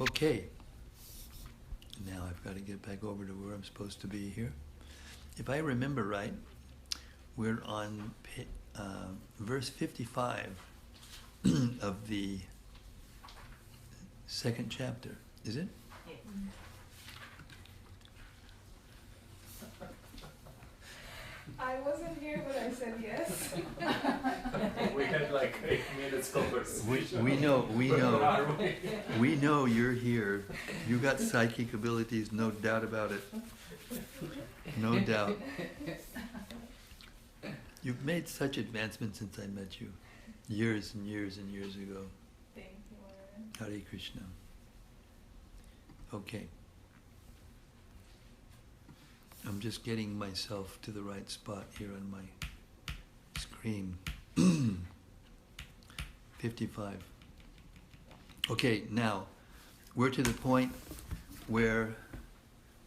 Okay. Now I've got to get back over to where I'm supposed to be here. If I remember right, we're on verse 55 of the second chapter. Is it? Yes. I wasn't here, but I said yes. We had like 8 minutes conversation. We know you're here. You got psychic abilities, no doubt about it. No doubt. You've made such advancements since I met you, years and years and years ago. Thank you, Warren. Hare Krishna. Okay. I'm just getting myself to the right spot here on my screen. 55. Okay, now we're to the point where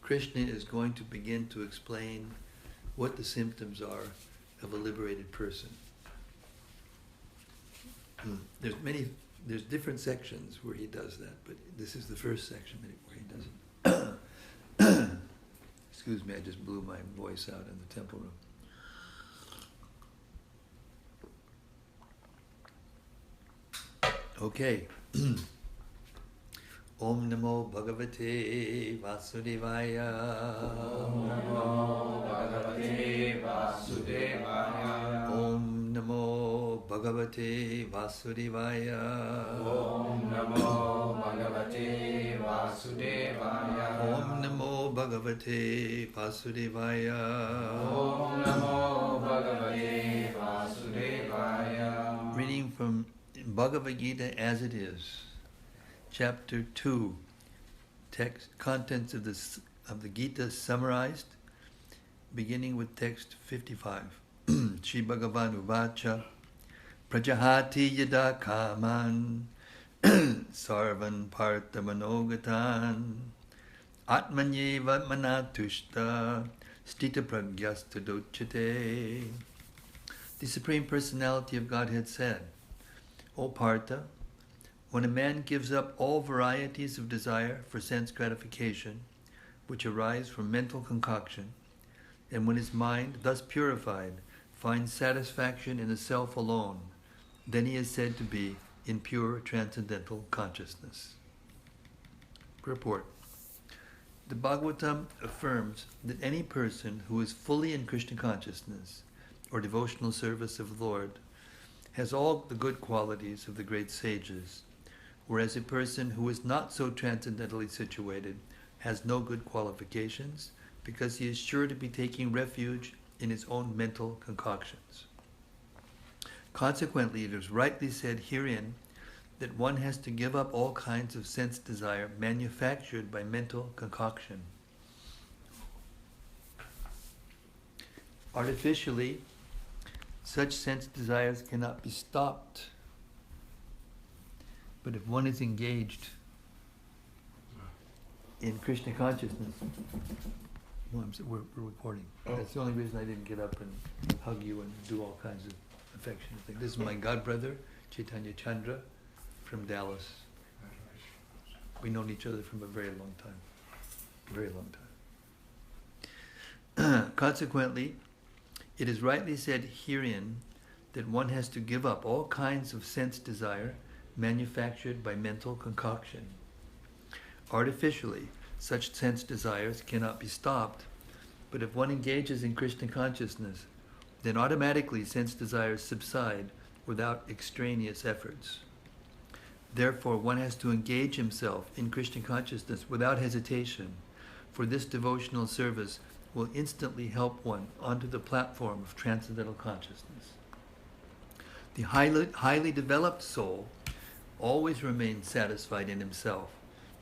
Krishna is going to begin to explain what the symptoms are of a liberated person. There's different sections where he does that, but this is the first section where he does it. Excuse me, I just blew my voice out in the temple room. Okay. Om Namo Bhagavate Vasudevaya. Om Namo Bhagavate Vasudevaya. Om Namo Bhagavate Vasudevaya. Om Namo Bhagavate Vasudevaya. Om Namo Bhagavate Vasudevaya. Om Namo Bhagavate Vasudevaya. Reading from Bhagavad-Gita as it is, Chapter 2, text, contents of the Gita summarized, beginning with text 55. Shri Bhagavan Uvacha Prajahati Yada Kaman Sarvan Partha Manogatan Atmanyeva Manatushta Stita Pragyasta Dochate. The Supreme Personality of Godhead said, O Partha, when a man gives up all varieties of desire for sense gratification, which arise from mental concoction, and when his mind, thus purified, finds satisfaction in the self alone, then he is said to be in pure transcendental consciousness. Purport. The Bhagavatam affirms that any person who is fully in Krishna consciousness or devotional service of the Lord has all the good qualities of the great sages, whereas a person who is not so transcendentally situated has no good qualifications because he is sure to be taking refuge in his own mental concoctions. Consequently, it is rightly said herein that one has to give up all kinds of sense desire manufactured by mental concoction. Artificially, such sense desires cannot be stopped. But if one is engaged in Krishna consciousness, we're recording. That's the only reason I didn't get up and hug you and do all kinds of affectionate things. This is my godbrother, Chaitanya Chandra, from Dallas. We've known each other from a very long time. Very long time. Consequently, it is rightly said herein that one has to give up all kinds of sense desire manufactured by mental concoction. Artificially, such sense desires cannot be stopped, but if one engages in Krishna consciousness, then automatically sense desires subside without extraneous efforts. Therefore, one has to engage himself in Krishna consciousness without hesitation, for this devotional service will instantly help one onto the platform of transcendental consciousness. The highly developed soul always remains satisfied in himself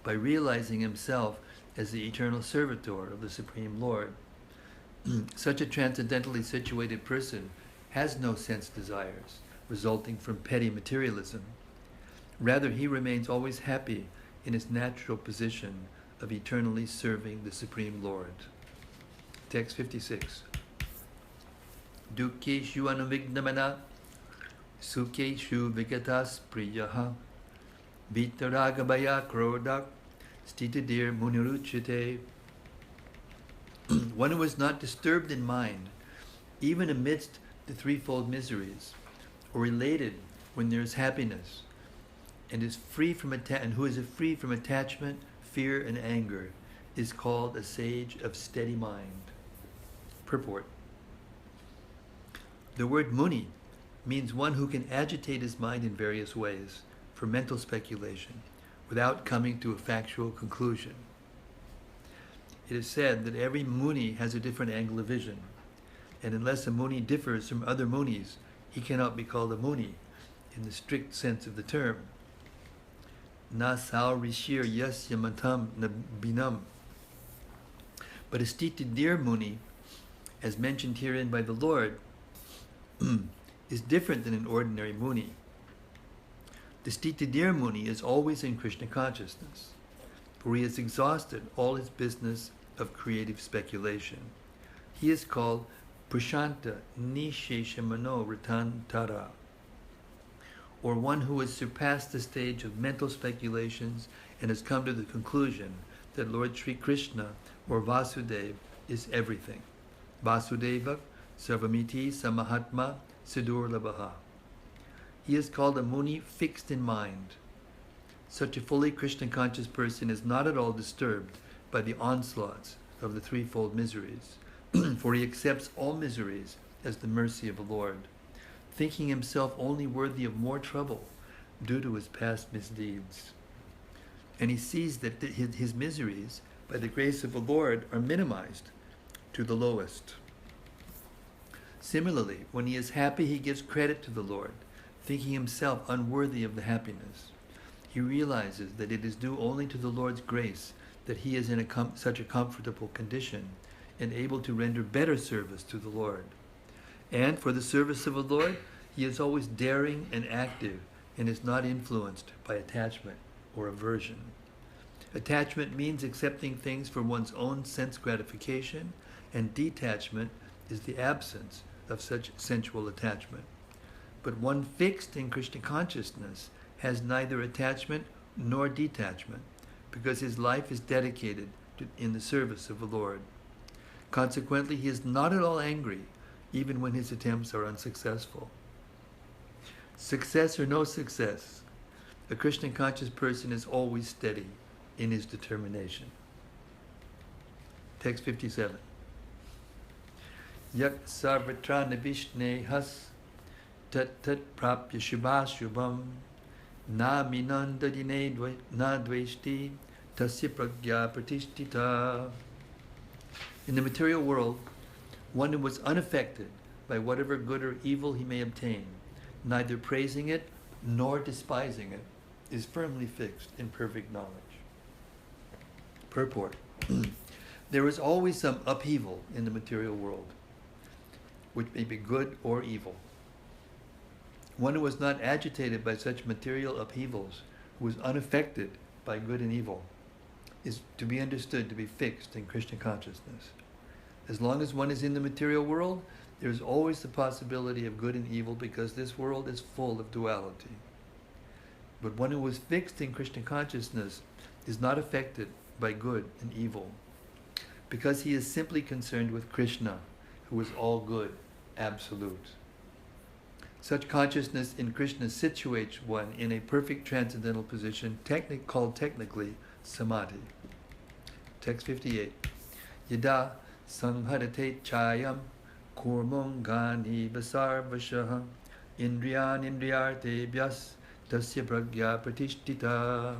by realizing himself as the eternal servitor of the Supreme Lord. Such a transcendentally situated person has no sense desires resulting from petty materialism. Rather, he remains always happy in his natural position of eternally serving the Supreme Lord. Text 56. Dukkeshu anuvignamana sukeshu vigatas priyaha vitaragabhaya krodak Stitadir muniruchite. One who is not disturbed in mind, even amidst the threefold miseries, or elated when there is happiness, and is free from and who is free from attachment, fear, and anger, is called a sage of steady mind. Purport. The word muni means one who can agitate his mind in various ways for mental speculation without coming to a factual conclusion. It is said that every muni has a different angle of vision, and unless a muni differs from other munis, he cannot be called a muni in the strict sense of the term. Na sao rishir yasya matam na binam. But a Stitadir Muni, as mentioned herein by the Lord, is different than an ordinary Muni. The Stitadir Muni is always in Krishna consciousness, for he has exhausted all his business of creative speculation. He is called Prashanta Nisheshamano Ratantara, or one who has surpassed the stage of mental speculations and has come to the conclusion that Lord Sri Krishna, or Vasudeva, is everything. Vasudeva Sarvamiti Samahatma Sidurlabhaha. He is called a Muni fixed in mind. Such a fully Krishna conscious person is not at all disturbed by the onslaughts of the threefold miseries, for he accepts all miseries as the mercy of the Lord, thinking himself only worthy of more trouble due to his past misdeeds. And he sees that his miseries, by the grace of the Lord, are minimized to the lowest. Similarly, when he is happy, he gives credit to the Lord, thinking himself unworthy of the happiness. He realizes that it is due only to the Lord's grace that he is in such a comfortable condition and able to render better service to the Lord. And for the service of the Lord, he is always daring and active and is not influenced by attachment or aversion. Attachment means accepting things for one's own sense gratification, and detachment is the absence of such sensual attachment. But one fixed in Krishna consciousness has neither attachment nor detachment, because his life is dedicated in the service of the Lord. Consequently, he is not at all angry, even when his attempts are unsuccessful. Success or no success, a Krishna conscious person is always steady in his determination. Text 57. Yak sarvatra navishne has tat tat prapya shubhashubham na minandadine na dveshti tasya pragya pratishtita. In the material world, one who was unaffected by whatever good or evil he may obtain, neither praising it nor despising it, is firmly fixed in perfect knowledge. Purport. There is always some upheaval in the material world, which may be good or evil. One who is not agitated by such material upheavals, who is unaffected by good and evil, is to be understood to be fixed in Krishna consciousness. As long as one is in the material world, there is always the possibility of good and evil, because this world is full of duality. But one who is fixed in Krishna consciousness is not affected by good and evil, because he is simply concerned with Krishna, who is all good, absolute. Such consciousness in Krishna situates one in a perfect transcendental position, called technically samadhi. Text 58. Yada sangharate chayam kurmungani basarvashaha indriyan indriyartebhyas tasya pragya pratishtita.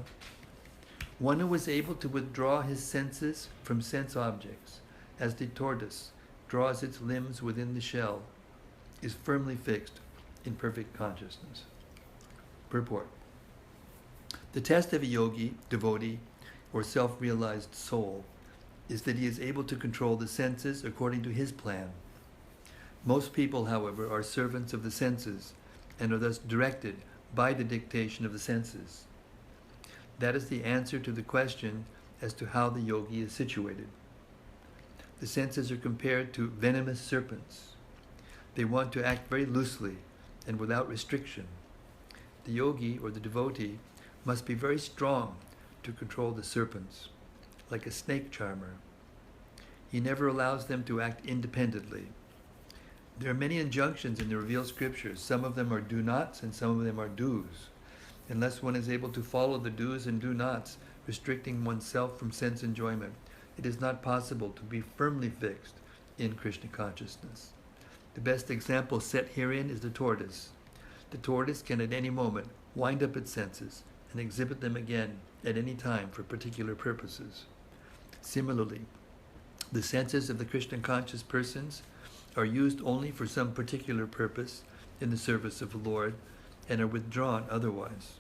One who is able to withdraw his senses from sense objects, as the tortoise draws its limbs within the shell, is firmly fixed in perfect consciousness. Purport. The test of a yogi, devotee, or self-realized soul is that he is able to control the senses according to his plan. Most people, however, are servants of the senses and are thus directed by the dictation of the senses. That is the answer to the question as to how the yogi is situated. The senses are compared to venomous serpents. They want to act very loosely and without restriction. The yogi, or the devotee, must be very strong to control the serpents, like a snake charmer. He never allows them to act independently. There are many injunctions in the revealed scriptures. Some of them are do nots and some of them are do's. Unless one is able to follow the do's and do nots, restricting oneself from sense enjoyment, it is not possible to be firmly fixed in Krishna consciousness. The best example set herein is the tortoise. The tortoise can at any moment wind up its senses and exhibit them again at any time for particular purposes. Similarly, the senses of the Krishna conscious persons are used only for some particular purpose in the service of the Lord and are withdrawn otherwise.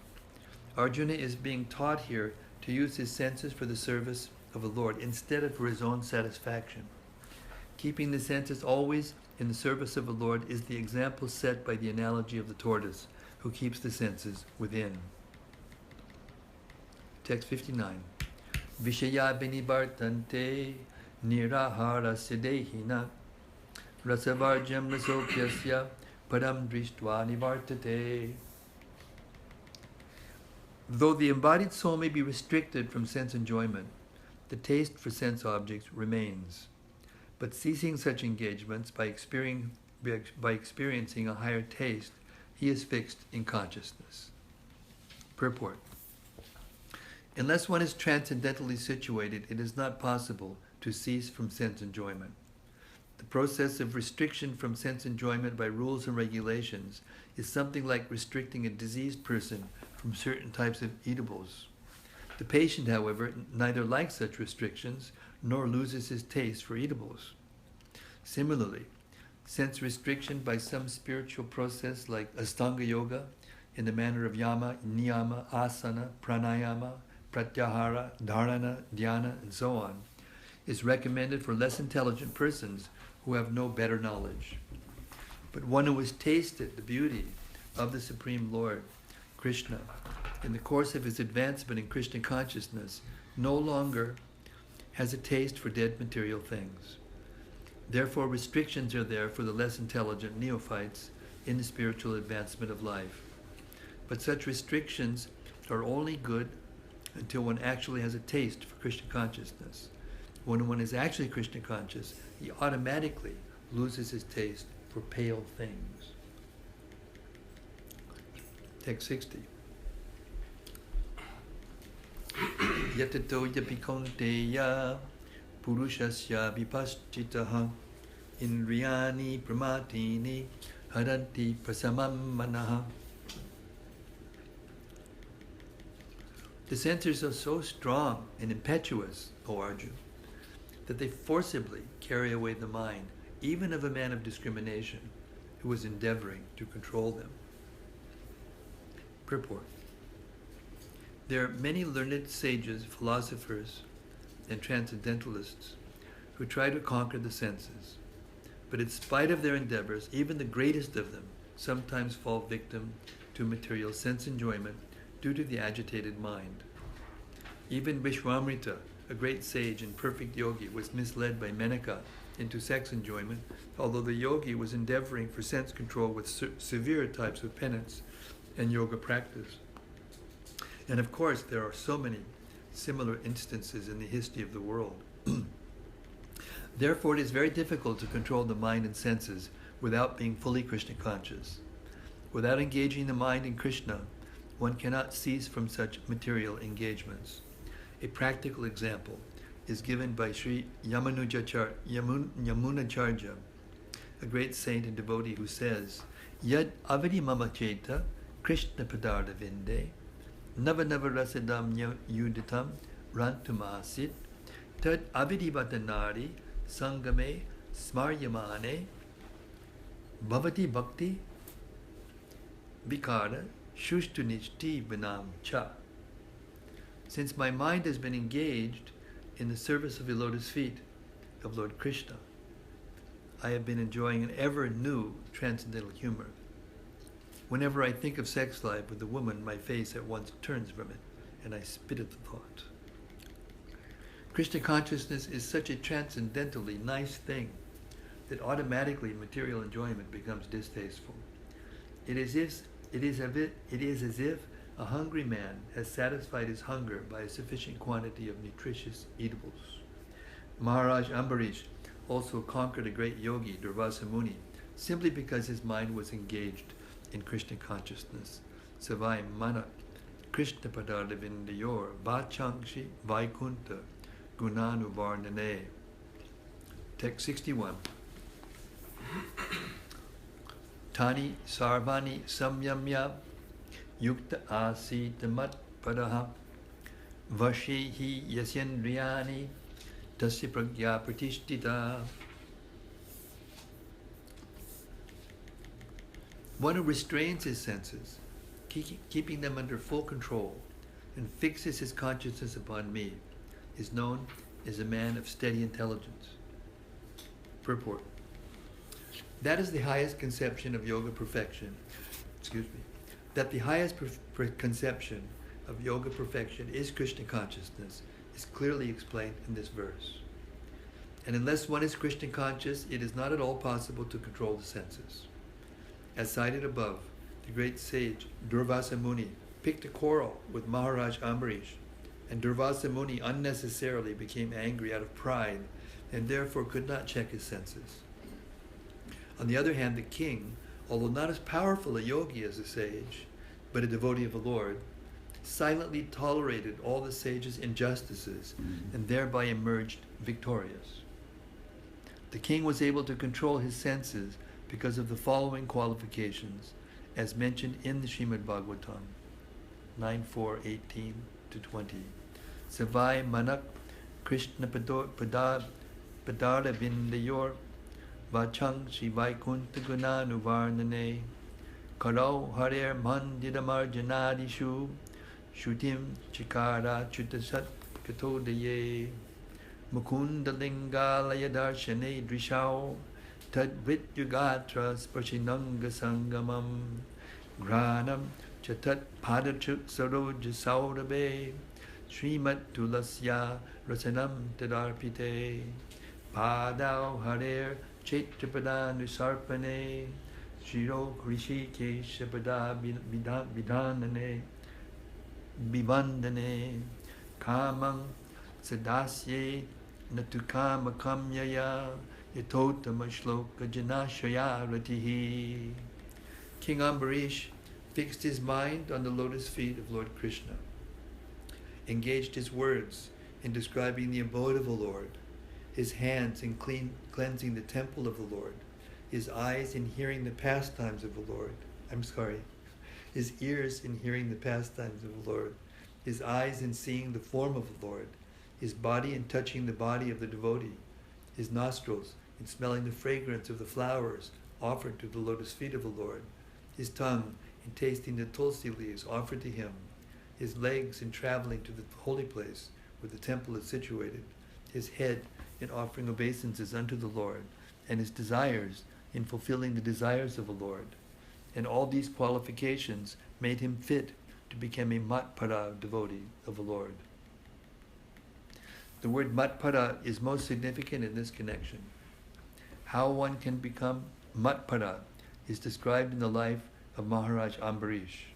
Arjuna is being taught here to use his senses for the service of the Lord instead of for his own satisfaction. Keeping the senses always in the service of the Lord is the example set by the analogy of the tortoise, who keeps the senses within. Text 59. Vishaya binibartante nirahara sidehina rasavarjam rasopyasya param drishtva nivartate. Though the embodied soul may be restricted from sense enjoyment, the taste for sense objects remains. But ceasing such engagements by experiencing a higher taste, he is fixed in consciousness. Purport. Unless one is transcendentally situated, it is not possible to cease from sense enjoyment. The process of restriction from sense enjoyment by rules and regulations is something like restricting a diseased person from certain types of eatables. The patient, however, neither likes such restrictions nor loses his taste for eatables. Similarly, sense restriction by some spiritual process like Astanga Yoga in the manner of yama, niyama, asana, pranayama, pratyahara, dharana, dhyana, and so on, is recommended for less intelligent persons who have no better knowledge. But one who has tasted the beauty of the Supreme Lord, Krishna, in the course of his advancement in Krishna consciousness, no longer has a taste for dead material things. Therefore, restrictions are there for the less intelligent neophytes in the spiritual advancement of life. But such restrictions are only good until one actually has a taste for Krishna consciousness. When one is actually Krishna conscious, he automatically loses his taste for pale things. Text 60. Yatato yapikonteya purushasya vipaschitaha indriyani pramatini haranti prasamam manaha. The senses are so strong and impetuous, O Arjuna, that they forcibly carry away the mind, even of a man of discrimination who is endeavoring to control them. Purport. There are many learned sages, philosophers, and transcendentalists who try to conquer the senses. But in spite of their endeavors, even the greatest of them sometimes fall victim to material sense enjoyment due to the agitated mind. Even Vishwamrita, a great sage and perfect yogi, was misled by Menaka into sex enjoyment, although the yogi was endeavoring for sense control with severe types of penance and yoga practice. And of course, there are so many similar instances in the history of the world. Therefore, it is very difficult to control the mind and senses without being fully Krishna conscious. Without engaging the mind in Krishna, one cannot cease from such material engagements. A practical example is given by Sri Yamunacharya, a great saint and devotee, who says, Yad avadi mama cheta Krishna padarda vinde nava nava rasadam yuditam rantumasit tad avidivatanari sangame smaryamane bhavati bhakti vikara shushtunishti vinam cha. Since my mind has been engaged in the service of the lotus feet of Lord Krishna, I have been enjoying an ever new transcendental humor. Whenever I think of sex life with a woman, my face at once turns from it, and I spit at the thought. Krishna consciousness is such a transcendentally nice thing that automatically material enjoyment becomes distasteful. It is as if A hungry man has satisfied his hunger by a sufficient quantity of nutritious eatables. Maharaj Ambarish also conquered a great yogi, Durvasa Muni, simply because his mind was engaged in Krishna consciousness. Savai Mana Krishna Padartha Vindayor Vachangshi Vaikunta Gunanuvarnane. Text 61. Tani Sarvani Samyamya Yukta Asita Matpadaha Vashehi Yasyendriyani Tasya Pragya Pratishtita. One who restrains his senses, keeping them under full control, and fixes his consciousness upon me, is known as a man of steady intelligence. Purport. That is the highest conception of yoga perfection. That the highest conception of yoga perfection is Krishna consciousness is clearly explained in this verse. And unless one is Krishna conscious, it is not at all possible to control the senses. As cited above, the great sage Durvasa Muni picked a quarrel with Maharaj Ambarish, and Durvasa Muni unnecessarily became angry out of pride and therefore could not check his senses. On the other hand, the king, although not as powerful a yogi as a sage, but a devotee of the Lord, silently tolerated all the sage's injustices and thereby emerged victorious. The king was able to control his senses because of the following qualifications, as mentioned in the Srimad Bhagavatam, 9:4:18 to 20. Savai Manak Krishna Padartha Vindayor Vachang Shivaikuntha Gunanuvarnane Karau Harer Mandiramarjanadishu Shutim Chikara Chutasat Katodaye Mukunda Lingalaya Darshane Drishao Tad Vityugatra Spashinanga Sangamam Granam Chatat Padachuk Saroja Saurabe Srimat Tulasya Rasanam Tadarpite Padau Harer Chetrapadanu Sarpane Shiro Krishi Keshapada Vidhanane Bivandane Kamang Sadasye Natukama Kamyaya Yatotama Shloka Janashaya Ratihi. King Ambarish fixed his mind on the lotus feet of Lord Krishna, engaged his words in describing the abode of the Lord, his hands in cleansing the temple of the Lord, his eyes in hearing the pastimes of the Lord. His ears in hearing the pastimes of the Lord, his eyes in seeing the form of the Lord, his body in touching the body of the devotee, his nostrils in smelling the fragrance of the flowers offered to the lotus feet of the Lord, his tongue in tasting the tulsi leaves offered to him, his legs in traveling to the holy place where the temple is situated, his head in offering obeisances unto the Lord, and his desires in fulfilling the desires of the Lord. And all these qualifications made him fit to become a Matpara devotee of the Lord. The word Matpara is most significant in this connection. How one can become Matpara is described in the life of Maharaj Ambarish.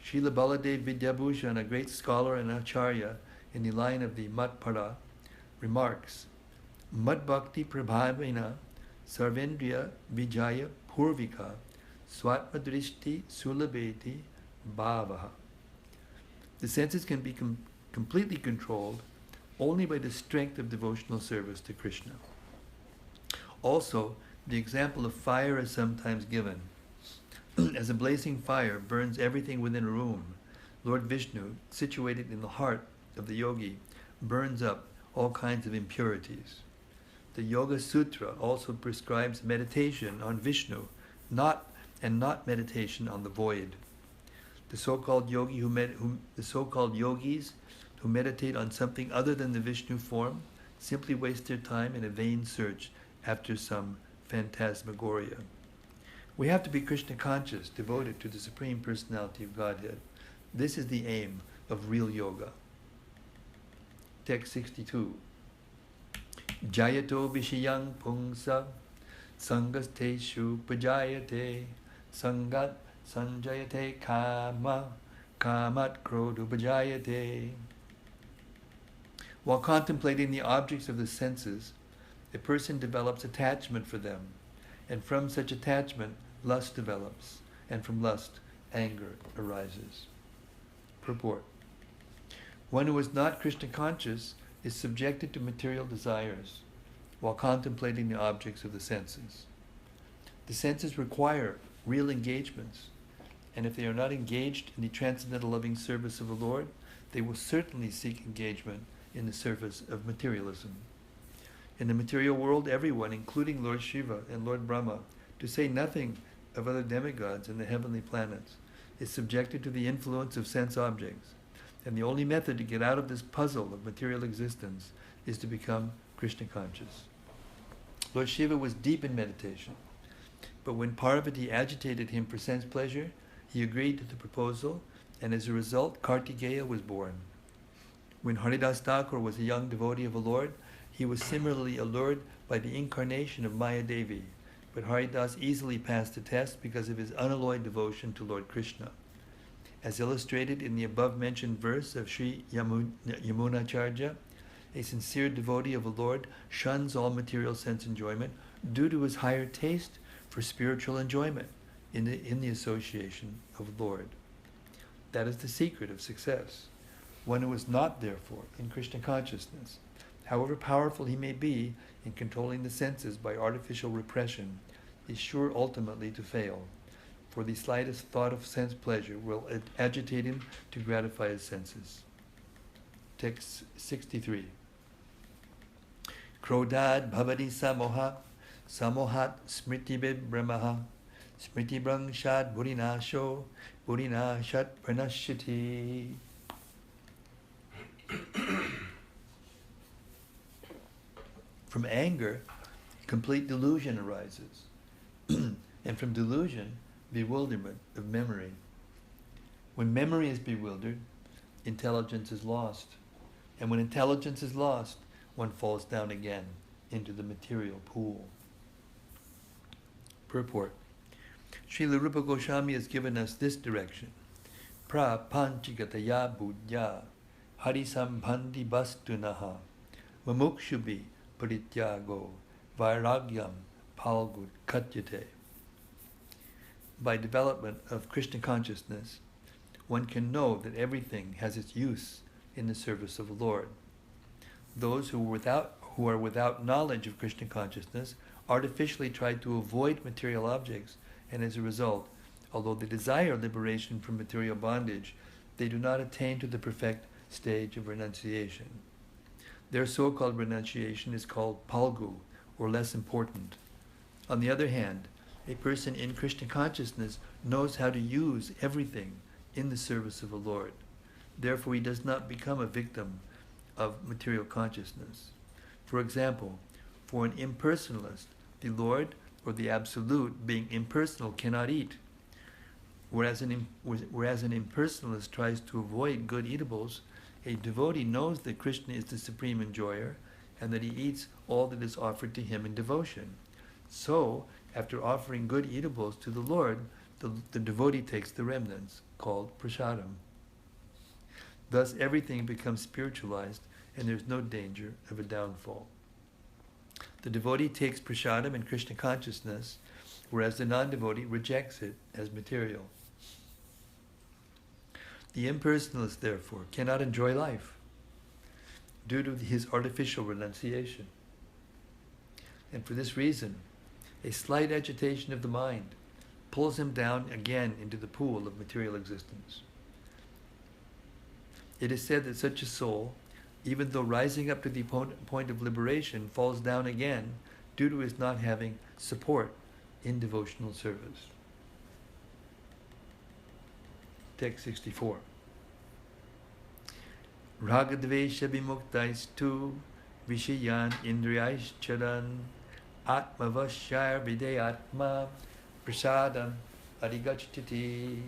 Srila Baladev Vidyabhushan, a great scholar and acharya in the line of the Matpara, remarks, Mat Bhakti Prabhavena Sarvendriya Vijaya Purvika Swatmadrishti Sulabeti Bhavaha. The senses can be completely controlled only by the strength of devotional service to Krishna. Also, the example of fire is sometimes given. As a blazing fire burns everything within a room, Lord Vishnu, situated in the heart of the yogi, burns up all kinds of impurities. The Yoga Sutra also prescribes meditation on Vishnu, not meditation on the void. The so-called yogis who meditate on something other than the Vishnu form simply waste their time in a vain search after some phantasmagoria. We have to be Krishna conscious, devoted to the Supreme Personality of Godhead. This is the aim of real yoga. Text 62. Jayato Vishayang Pungsa Sangasteshu Pajayate Sangat Sanjayate Kama kamat krodubhajayate. While contemplating the objects of the senses, a person develops attachment for them, and from such attachment, lust develops, and from lust, anger arises. Purport. One who is not Krishna conscious is subjected to material desires while contemplating the objects of the senses. The senses require real engagements, and if they are not engaged in the transcendental loving service of the Lord, they will certainly seek engagement in the service of materialism. In the material world, everyone, including Lord Shiva and Lord Brahma, to say nothing of other demigods in the heavenly planets, is subjected to the influence of sense objects, and the only method to get out of this puzzle of material existence is to become Krishna conscious. Lord Shiva was deep in meditation, but when Parvati agitated him for sense pleasure, he agreed to the proposal, and as a result, Kartikeya was born. When Haridas Thakur was a young devotee of the Lord, he was similarly allured by the incarnation of Maya Devi, but Haridas easily passed the test because of his unalloyed devotion to Lord Krishna. As illustrated in the above-mentioned verse of Sri Yamunacharya, a sincere devotee of the Lord shuns all material sense enjoyment due to his higher taste for spiritual enjoyment in the association of the Lord. That is the secret of success. One who is not, therefore, in Krishna consciousness, however powerful he may be in controlling the senses by artificial repression, is sure ultimately to fail, for the slightest thought of sense pleasure will agitate him to gratify his senses. Text 63. Krodad bhavati samoha, samohat smritibib brahmaha, smritibrangshad burinasho, burinashat pranashyati. From anger, complete delusion arises, and from delusion, bewilderment of memory. When memory is bewildered, intelligence is lost, and when intelligence is lost, one falls down again into the material pool. Purport. Srila Rupa Goswami has given us this direction. Prapanchigataya buddhya harisambandhi bastunaha mamukshubhi parityago vairagyam palgud katyate. By development of Krishna consciousness, one can know that everything has its use in the service of the Lord. Those who are without knowledge of Krishna consciousness artificially try to avoid material objects, and as a result, although they desire liberation from material bondage, they do not attain to the perfect stage of renunciation. Their so-called renunciation is called palgu, or less important. On the other hand, a person in Krishna consciousness knows how to use everything in the service of the Lord. Therefore, he does not become a victim of material consciousness. For example, for an impersonalist, the Lord, or the Absolute, being impersonal, cannot eat. Whereas an impersonalist tries to avoid good eatables, a devotee knows that Krishna is the supreme enjoyer and that he eats all that is offered to him in devotion. So, after offering good eatables to the Lord, the devotee takes the remnants, called prasadam. Thus everything becomes spiritualized and there's no danger of a downfall. The devotee takes prasadam in Krishna consciousness, whereas the non-devotee rejects it as material. The impersonalist, therefore, cannot enjoy life due to his artificial renunciation. And for this reason, a slight agitation of the mind pulls him down again into the pool of material existence. It is said that such a soul, even though rising up to the point of liberation, falls down again due to his not having support in devotional service. Text 64. Ragadvesha vimuktais vishayan indriyais charan atmavashayar videyatma prasadam adhigacchati.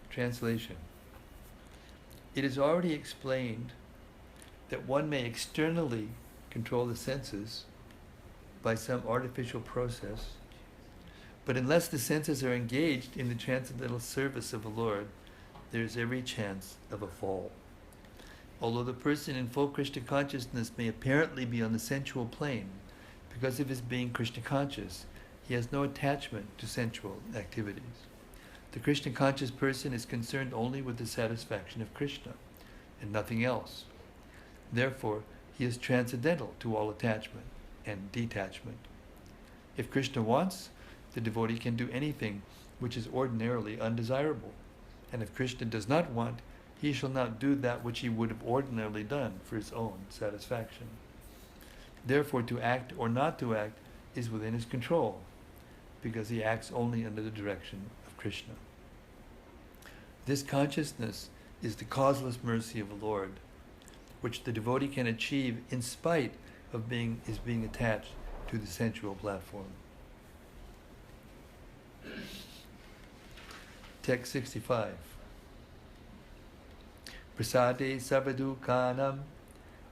Translation. It is already explained that one may externally control the senses by some artificial process, But unless the senses are engaged in the transcendental service of the Lord, there is every chance of a fall. Although the person in full Krishna consciousness may apparently be on the sensual plane, because of his being Krishna conscious, he has no attachment to sensual activities. The Krishna conscious person is concerned only with the satisfaction of Krishna and nothing else. Therefore, he is transcendental to all attachment and detachment. If Krishna wants, the devotee can do anything which is ordinarily undesirable. And if Krishna does not want, he shall not do that which he would have ordinarily done for his own satisfaction. Therefore, to act or not to act is within his control, because he acts only under the direction of Krishna. This consciousness is the causeless mercy of the Lord, which the devotee can achieve in spite of being attached to the sensual platform. Text 65. Prasade sarvadukanam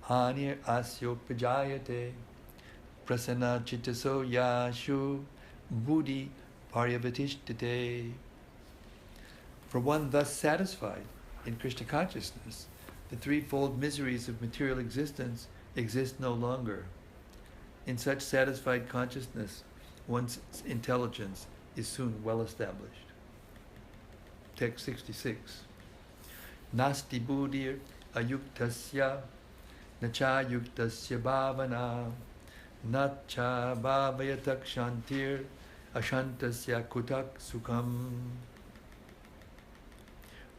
hanir asyo pajayate prasana chittaso yashu buddhi paryavatishtate. For one thus satisfied in Krishna consciousness, the threefold miseries of material existence exist no longer. In such satisfied consciousness, one's intelligence is soon well established. Text 66. Nasti buddhir ayuktasya nacha yuktasya bhavana nacha bhavayatak shantir ashantasya kutak sukham.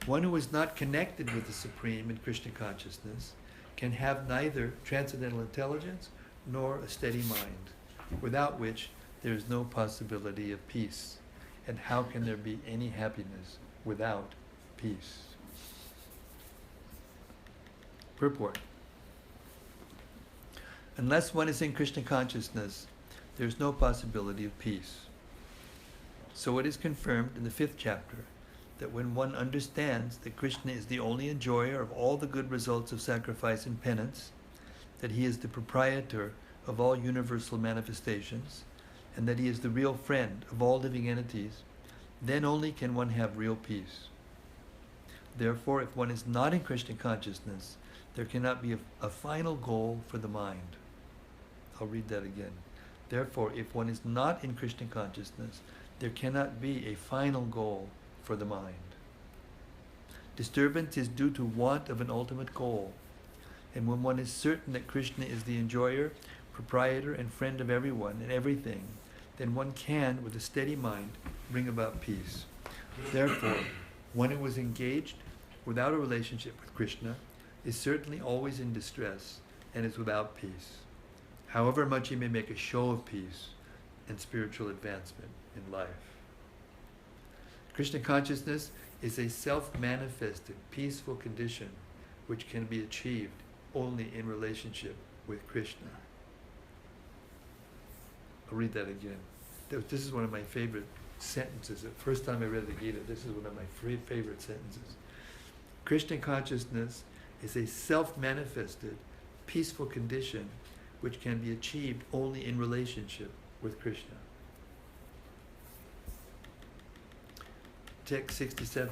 One who is not connected with the Supreme in Krishna consciousness can have neither transcendental intelligence nor a steady mind, without which there is no possibility of peace. And how can there be any happiness without peace? Purport. Unless one is in Krishna consciousness, there is no possibility of peace. So it is confirmed in the 5th chapter that when one understands that Krishna is the only enjoyer of all the good results of sacrifice and penance, that he is the proprietor of all universal manifestations, and that he is the real friend of all living entities, then only can one have real peace. Therefore, if one is not in Krishna consciousness, there cannot be a final goal for the mind. I'll read that again. Therefore, if one is not in Krishna consciousness, there cannot be a final goal for the mind. Disturbance is due to want of an ultimate goal. And when one is certain that Krishna is the enjoyer, proprietor, and friend of everyone and everything, then one can, with a steady mind, bring about peace. Therefore, one who is engaged without a relationship with Krishna is certainly always in distress and is without peace, however much he may make a show of peace and spiritual advancement in life. Krishna consciousness is a self-manifested, peaceful condition which can be achieved only in relationship with Krishna. I'll read that again. This is one of my favorite sentences. The first time I read the Gita, this is one of my favorite sentences. Krishna consciousness is a self-manifested, peaceful condition which can be achieved only in relationship with Krishna. Text 67.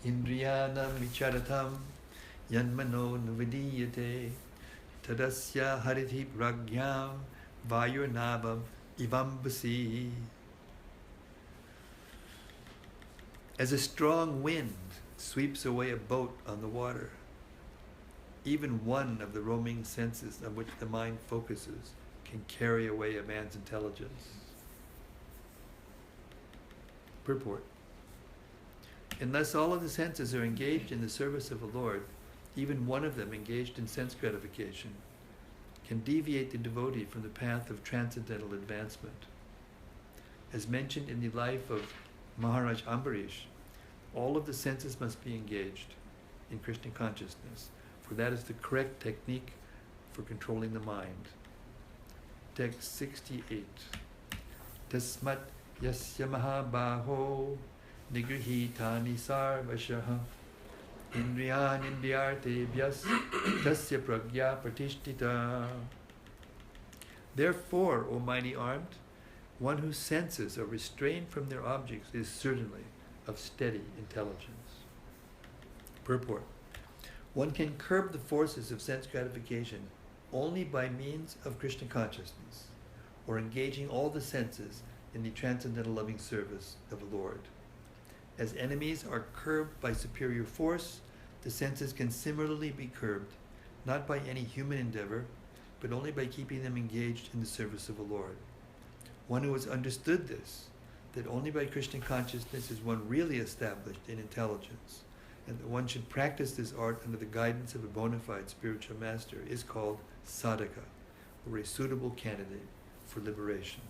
Indriyanam vicharatam yanmano nuvidiyate tadasya harithi pragyam vayurnavam ivambasi. As a strong wind sweeps away a boat on the water, even one of the roaming senses on which the mind focuses can carry away a man's intelligence. Purport. Unless all of the senses are engaged in the service of the Lord, even one of them engaged in sense gratification can deviate the devotee from the path of transcendental advancement. As mentioned in the life of Maharaj Ambarish, all of the senses must be engaged in Krishna consciousness, for that is the correct technique for controlling the mind. Text 68. Tasmat yasya mahabaho nigrihitani sarvashaha indriyan indriyartebhyas tasya pragya pratishtita. Therefore, O mighty armed, One whose senses are restrained from their objects is certainly of steady intelligence. Purport. One can curb the forces of sense gratification only by means of Krishna consciousness, or engaging all the senses in the transcendental loving service of the Lord. As enemies are curbed by superior force, the senses can similarly be curbed, not by any human endeavor, but only by keeping them engaged in the service of the Lord. One who has understood this, that only by Krishna consciousness is one really established in intelligence, and that one should practice this art under the guidance of a bona fide spiritual master, is called sadhaka, or a suitable candidate for liberation.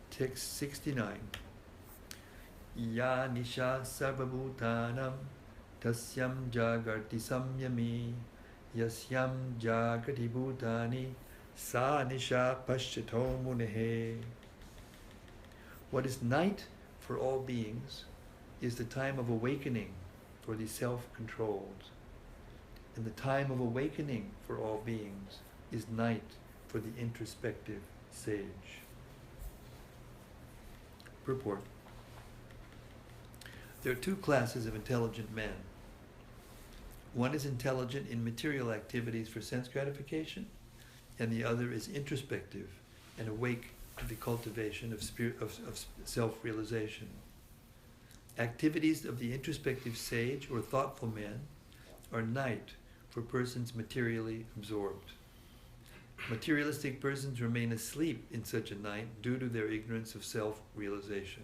Text 69. Ya nisha sarvabhutanam tasyam jagarti samyami yasyam jagrati bhutani sa nisha pashyato munehe. What is night for all beings is the time of awakening for the self-controlled. And the time of awakening for all beings is night for the introspective sage. Purport. There are two classes of intelligent men. One is intelligent in material activities for sense gratification, and the other is introspective and awake to the cultivation of self-realization. Activities of the introspective sage or thoughtful man are night for persons materially absorbed. Materialistic persons remain asleep in such a night due to their ignorance of self-realization.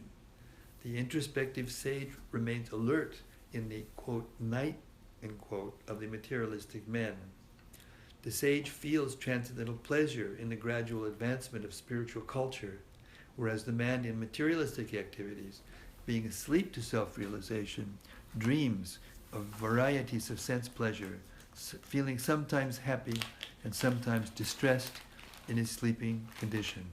The introspective sage remains alert in the, quote, night, end quote, of the materialistic man. The sage feels transcendental pleasure in the gradual advancement of spiritual culture, whereas the man in materialistic activities, being asleep to self-realization, dreams of varieties of sense pleasure, feeling sometimes happy and sometimes distressed in his sleeping condition.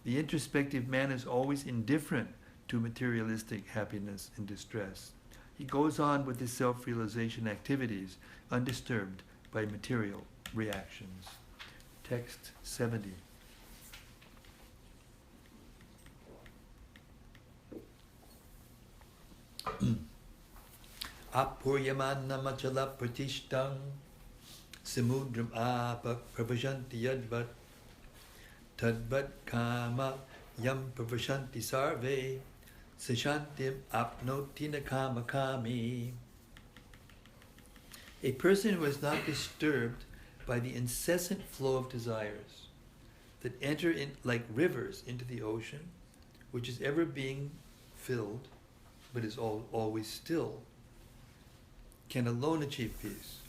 The introspective man is always indifferent to materialistic happiness and distress. He goes on with his self-realization activities undisturbed by material reactions. Text 70. Apuryamanam achala pratishtam samudram apa pravashanti yadvat tadvat kama yam pravashanti sarve sashantim apnoti na kama kami. A person who is not disturbed by the incessant flow of desires that enter in like rivers into the ocean, which is ever being filled but is always still, can alone achieve peace,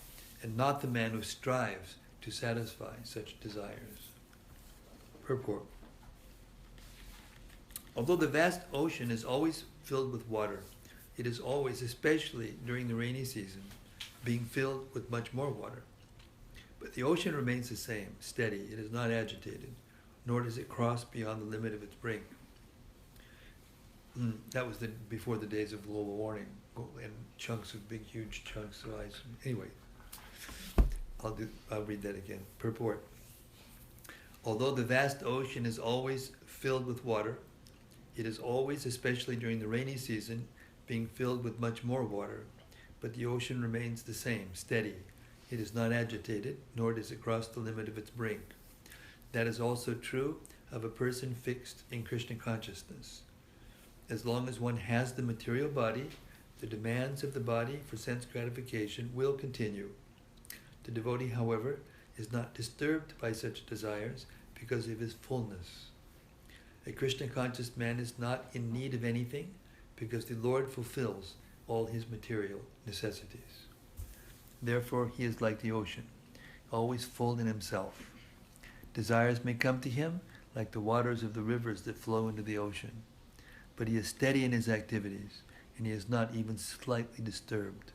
and not the man who strives to satisfy such desires. Purport. Although the vast ocean is always filled with water, it is always, especially during the rainy season, being filled with much more water. But the ocean remains the same, steady. It is not agitated, nor does it cross beyond the limit of its brink. That was before the days of global warming and chunks of big, huge chunks of ice. Anyway, I'll read that again. Purport. Although the vast ocean is always filled with water, it is always, especially during the rainy season, being filled with much more water. But the ocean remains the same, steady. It is not agitated, nor does it cross the limit of its brink. That is also true of a person fixed in Krishna consciousness. As long as one has the material body, the demands of the body for sense gratification will continue. The devotee, however, is not disturbed by such desires because of his fullness. A Krishna conscious man is not in need of anything because the Lord fulfills all his material necessities. Therefore, he is like the ocean, always full in himself. Desires may come to him like the waters of the rivers that flow into the ocean, but he is steady in his activities, and he is not even slightly disturbed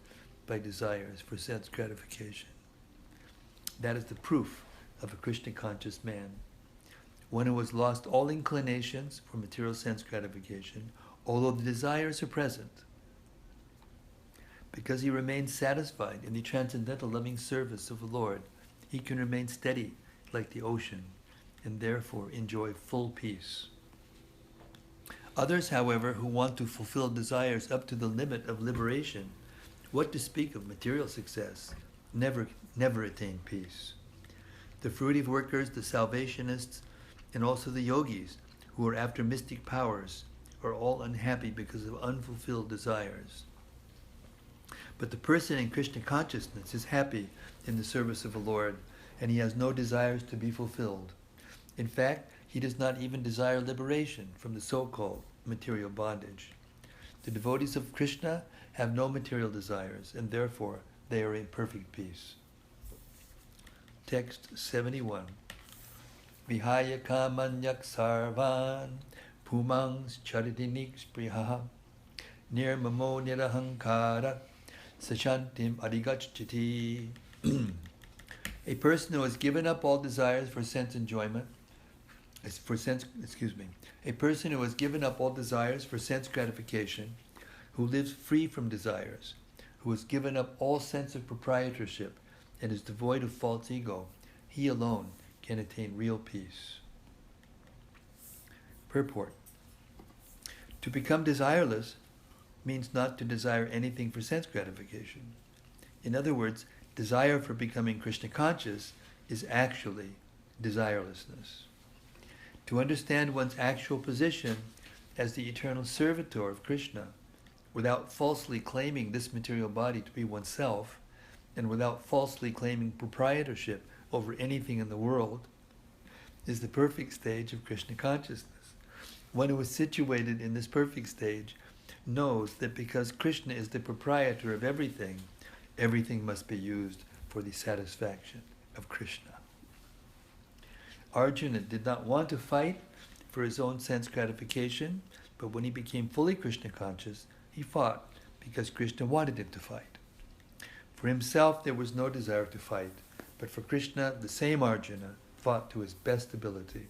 by desires for sense gratification. That is the proof of a Krishna conscious man. One who has lost all inclinations for material sense gratification, although the desires are present, because he remains satisfied in the transcendental loving service of the Lord, he can remain steady like the ocean, and therefore enjoy full peace. Others, however, who want to fulfill desires up to the limit of liberation, what to speak of material success, never attain peace. The fruitive workers, the salvationists, and also the yogis who are after mystic powers are all unhappy because of unfulfilled desires. But the person in Krishna consciousness is happy in the service of the Lord, and he has no desires to be fulfilled. In fact, he does not even desire liberation from the so-called material bondage. The devotees of Krishna have no material desires, and therefore they are in perfect peace. Text 71. Vihaya kamanyak sarvan pumangs charitinik spriha nirmamo nirahankara sashantim adhigachati. A person who has given up all desires for sense enjoyment, a person who has given up all desires for sense gratification, who lives free from desires, who has given up all sense of proprietorship and is devoid of false ego, he alone can attain real peace. Purport. To become desireless means not to desire anything for sense gratification. In other words, desire for becoming Krishna conscious is actually desirelessness. To understand one's actual position as the eternal servitor of Krishna, without falsely claiming this material body to be oneself, and without falsely claiming proprietorship over anything in the world, is the perfect stage of Krishna consciousness. One who is situated in this perfect stage knows that because Krishna is the proprietor of everything, everything must be used for the satisfaction of Krishna. Arjuna did not want to fight for his own sense gratification, but when he became fully Krishna conscious, he fought because Krishna wanted him to fight. For himself, there was no desire to fight, but for Krishna, the same Arjuna fought to his best ability.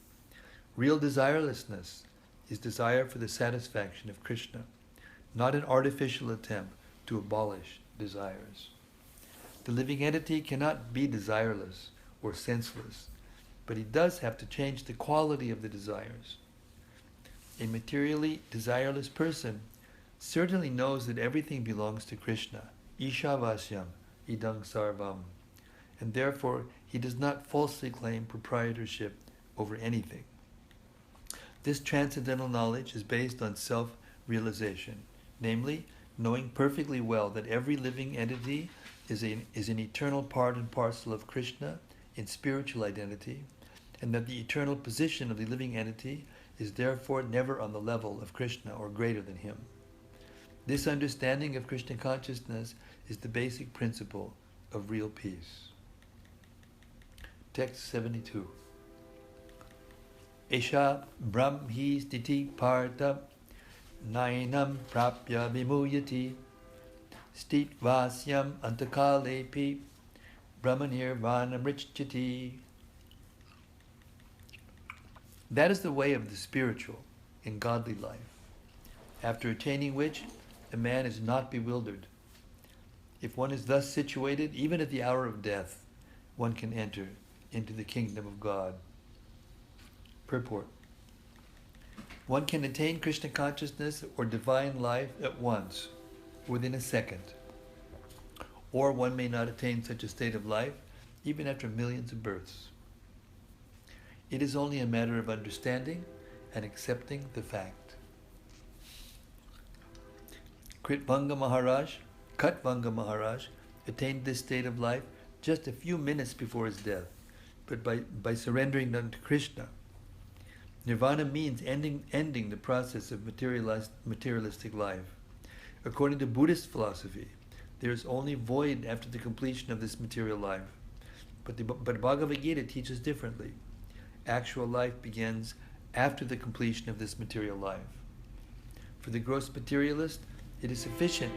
Real desirelessness is desire for the satisfaction of Krishna, not an artificial attempt to abolish desires. The living entity cannot be desireless or senseless, but he does have to change the quality of the desires. A materially desireless person certainly knows that everything belongs to Krishna, Ishavasyam, idang sarvam, and therefore he does not falsely claim proprietorship over anything. This transcendental knowledge is based on self-realization, namely, knowing perfectly well that every living entity is an eternal part and parcel of Krishna in spiritual identity, and that the eternal position of the living entity is therefore never on the level of Krishna or greater than him. This understanding of Krishna consciousness is the basic principle of real peace. Text 72. Esha brahmi stiti partha nainam prapya vimuyati stit vasyam antakalepi brahmanirvanamrichati. That is the way of the spiritual and godly life, after attaining which a man is not bewildered. If one is thus situated, even at the hour of death, one can enter into the kingdom of God. Purport. One can attain Krishna consciousness or divine life at once, within a second. Or one may not attain such a state of life even after millions of births. It is only a matter of understanding and accepting the fact. Katvanga Maharaj attained this state of life just a few minutes before his death, but by surrendering unto Krishna. Nirvana means ending the process of materialistic life. According to Buddhist philosophy, there is only void after the completion of this material life. But Bhagavad-Gita teaches differently. Actual life begins after the completion of this material life. For the gross materialist, it is sufficient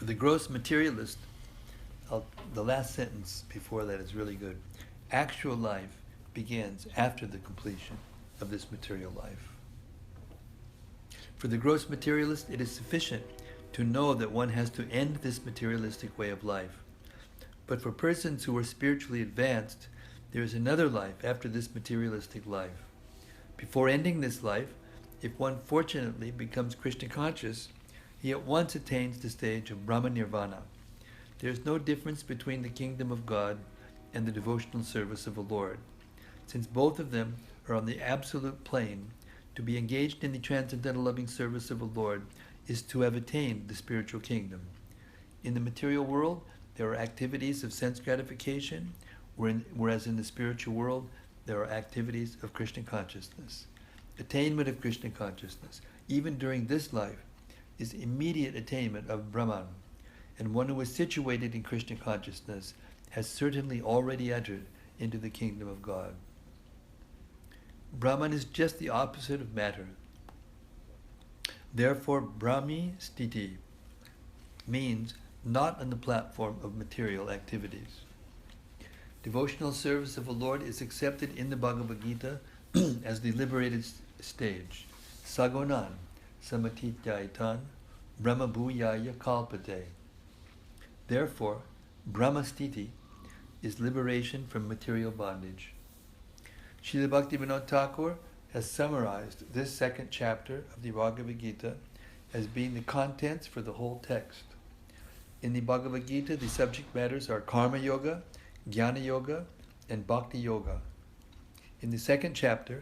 For the gross materialist, the last sentence before that is really good. Actual life begins after the completion of this material life. For the gross materialist, it is sufficient to know that one has to end this materialistic way of life. But for persons who are spiritually advanced, there is another life after this materialistic life. Before ending this life, if one fortunately becomes Krishna conscious, he at once attains the stage of Brahma Nirvana. There is no difference between the kingdom of God and the devotional service of the Lord. Since both of them are on the absolute plane, to be engaged in the transcendental loving service of the Lord is to have attained the spiritual kingdom. In the material world, there are activities of sense gratification, whereas in the spiritual world, there are activities of Krishna consciousness. Attainment of Krishna consciousness, even during this life, is immediate attainment of Brahman, and one who is situated in Krishna consciousness has certainly already entered into the kingdom of God. Brahman is just the opposite of matter. Therefore, Brahmi Sthiti means not on the platform of material activities. Devotional service of the Lord is accepted in the Bhagavad-Gita as the liberated stage. Sagonan, Samatityaitan, Brahma Bhuyaya Kalpate. Therefore, Brahma Sthiti is liberation from material bondage. Srila Bhaktivinoda Thakur has summarized this second chapter of the Bhagavad-Gita as being the contents for the whole text. In the Bhagavad-Gita, the subject matters are Karma Yoga, Jnana Yoga, and Bhakti Yoga. In the second chapter,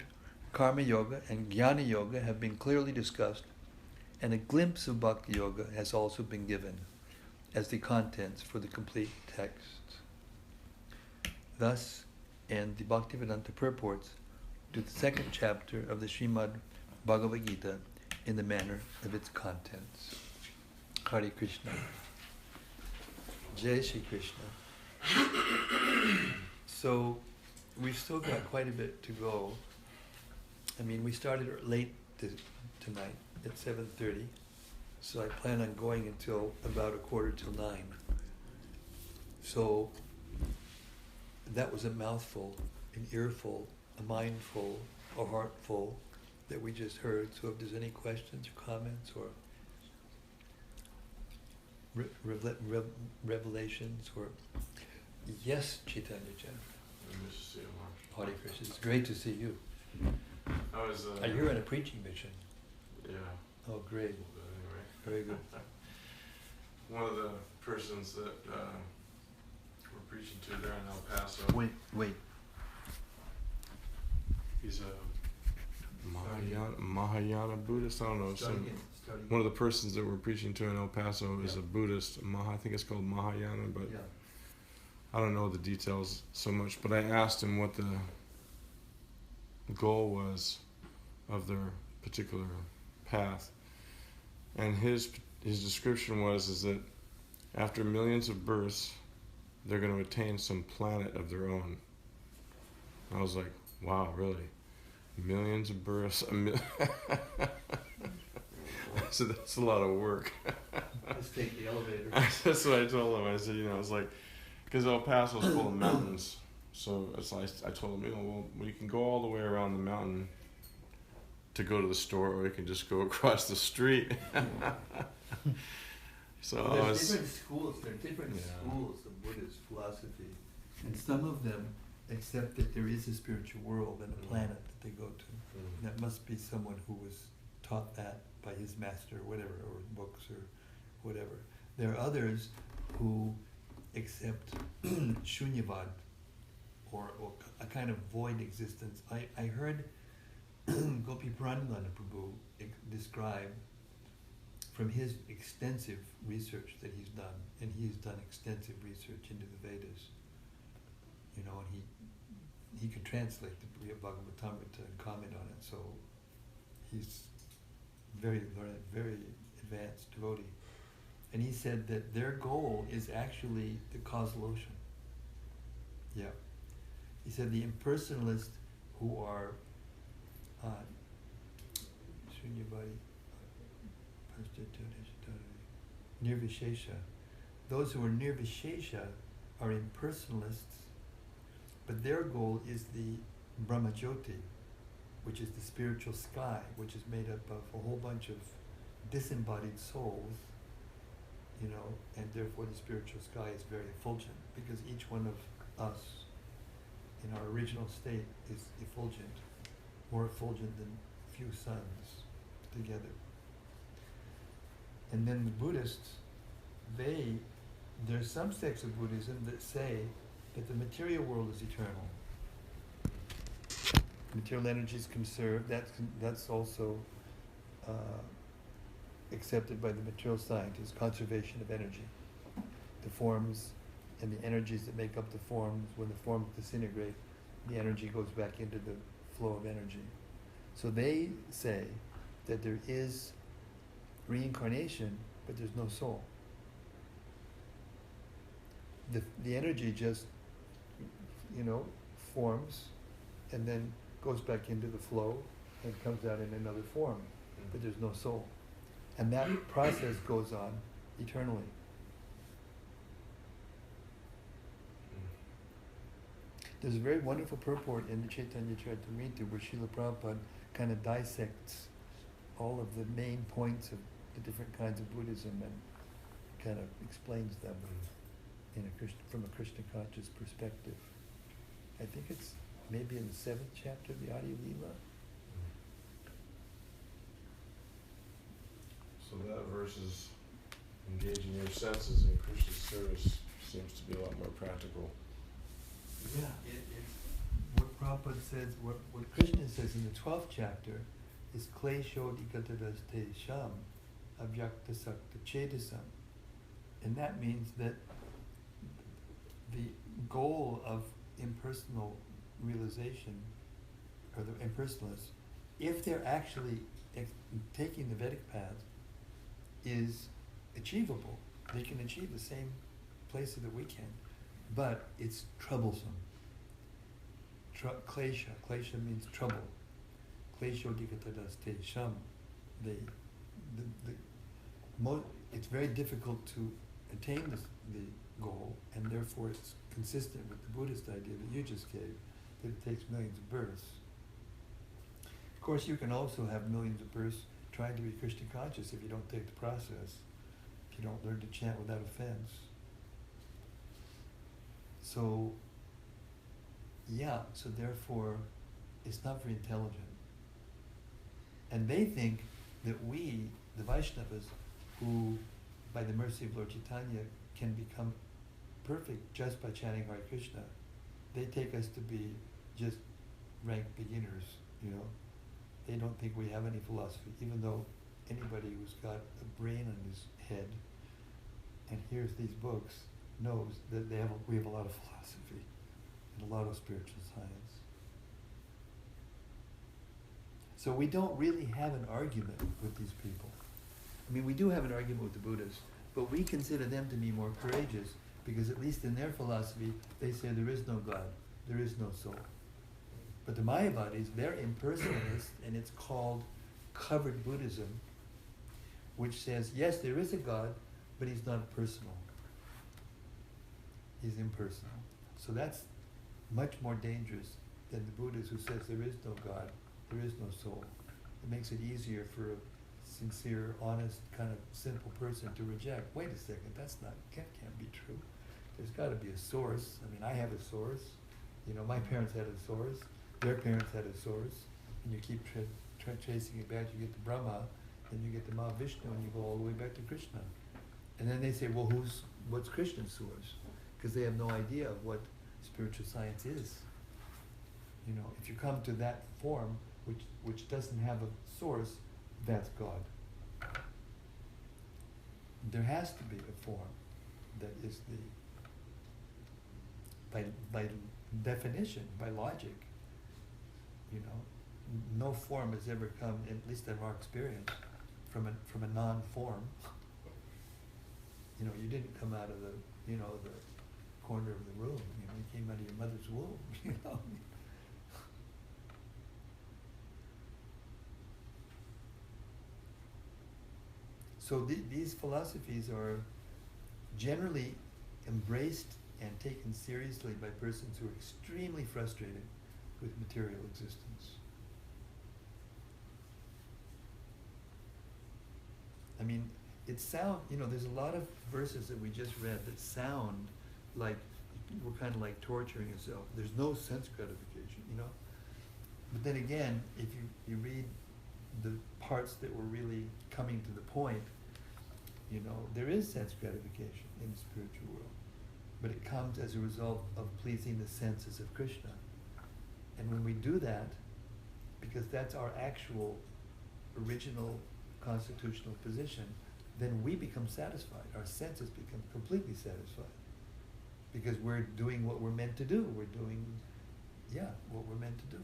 Karma Yoga and Jnana Yoga have been clearly discussed, and a glimpse of Bhakti Yoga has also been given as the contents for the complete text. Thus, end the Bhaktivedanta purports to the second chapter of the Srimad Bhagavad-Gita in the manner of its contents. Hare Krishna. Jai Shri Krishna. So, we've still got quite a bit to go. I mean, we started late tonight at 7:30, so I plan on going until about 8:45. So, that was a mouthful, an earful, a mindful, a heartful that we just heard. So if there's any questions or comments or revelations or... Yes, Chaitanya Chan. I miss to see you, Mark. Hare Krishna. It's great to see you. I was... You're on a preaching mission. Yeah. Oh, great. But anyway. Very good. One of the persons that we're preaching to there in El Paso. Wait. He's a Mahayana Buddhist. I don't know. Start again. One of the persons that we're preaching to in El Paso is a Buddhist. I think it's called Mahayana, but Yeah. I don't know the details so much. But I asked him what the goal was of their particular path, and his description is that after millions of births, they're going to attain some planet of their own. I was like, wow, really? Millions of births? I said, that's a lot of work. Let's take the elevator. That's what I told him. I said, it's like, because El Paso's full of mountains. So it's like, I told him, well, you can go all the way around the mountain to go to the store, or you can just go across the street. So there's different schools. There are different schools of Buddhist philosophy, and some of them accept that there is a spiritual world and a planet that they go to. And that must be someone who was taught that by his master, or whatever, or books, or whatever. There are others who accept shunyavad, or a kind of void existence. I heard Gopi Pranandana Prabhu describe from his extensive research that he's done, and he's done extensive research into the Vedas, and he could translate the Bhagavad-Gita and comment on it, so he's very learned, very advanced devotee. And he said that their goal is actually the causal ocean. Yeah. He said the impersonalists who are Shunyavadi, Nirvishesha. Those who are Nirvishesha are impersonalists, but their goal is the Brahmajyoti, which is the spiritual sky, which is made up of a whole bunch of disembodied souls, you know, and therefore the spiritual sky is very effulgent, because each one of us in our original state is effulgent, more effulgent than few suns together. And then the Buddhists, there's some sects of Buddhism that say that the material world is eternal. Material energy is conserved. That's also accepted by the material scientists, conservation of energy. The forms and the energies that make up the forms, when the forms disintegrate, the energy goes back into the flow of energy. So they say that there is reincarnation, but there's no soul. The energy just, you know, forms and then goes back into the flow and comes out in another form, but there's no soul. And that process goes on eternally. There's a very wonderful purport in the Chaitanya Charitamrita where Srila Prabhupada kind of dissects all of the main points of the different kinds of Buddhism and kind of explains them from a Krishna conscious perspective. I think it's maybe in the 7th chapter of the Adi Lila. So that versus engaging your senses in Krishna's service seems to be a lot more practical. Yeah, it's what Prabhupada says, what Krishna says in the 12th chapter is klesho dikatadas te sham avyakta sakta chedasam. And that means that the goal of impersonal realization, or the impersonalists, if they're actually taking the Vedic path, is achievable. They can achieve the same places that we can, but it's troublesome. Klesha means trouble. Klesho dikatadas te sham. It's very difficult to attain the goal, and therefore it's consistent with the Buddhist idea that you just gave, that it takes millions of births. Of course, you can also have millions of births trying to be Krishna conscious if you don't take the process, if you don't learn to chant without offense. So, so therefore, it's not very intelligent. And they think that we, the Vaishnavas, who, by the mercy of Lord Chaitanya, can become perfect just by chanting Hare Krishna, they take us to be just rank beginners, you know. They don't think we have any philosophy, even though anybody who's got a brain on his head and hears these books knows that we have a lot of philosophy and a lot of spiritual science. So we don't really have an argument with these people. I mean, we do have an argument with the Buddhists, but we consider them to be more courageous because at least in their philosophy, they say there is no God, there is no soul. But the Mayavadis, they're impersonalists, and it's called covered Buddhism, which says, yes, there is a God, but he's not personal. He's impersonal. So that's much more dangerous than the Buddhist who says there is no God, there is no soul. It makes it easier for a sincere, honest, kind of simple person to reject. Wait a second, that can't be true. There's got to be a source. I mean, I have a source. You know, my parents had a source. Their parents had a source. And you keep tracing it back, you get to Brahma, then you get to Mahavishnu, and you go all the way back to Krishna. And then they say, well, what's Krishna's source? Because they have no idea of what spiritual science is. You know, if you come to that form, which doesn't have a source, that's God. There has to be a form that is by definition, by logic, you know, no form has ever come, at least in our experience, from a non-form. You know, you didn't come out of the corner of the room. You know, you came out of your mother's womb. You know. So these philosophies are generally embraced and taken seriously by persons who are extremely frustrated with material existence. I mean, there's a lot of verses that we just read that sound like we're kind of like torturing yourself. There's no sense gratification, But then again, if you read the parts that were really coming to the point, there is sense gratification in the spiritual world. But it comes as a result of pleasing the senses of Krishna. And when we do that, because that's our actual original constitutional position, then we become satisfied. Our senses become completely satisfied. Because we're doing what we're meant to do. We're doing, what we're meant to do.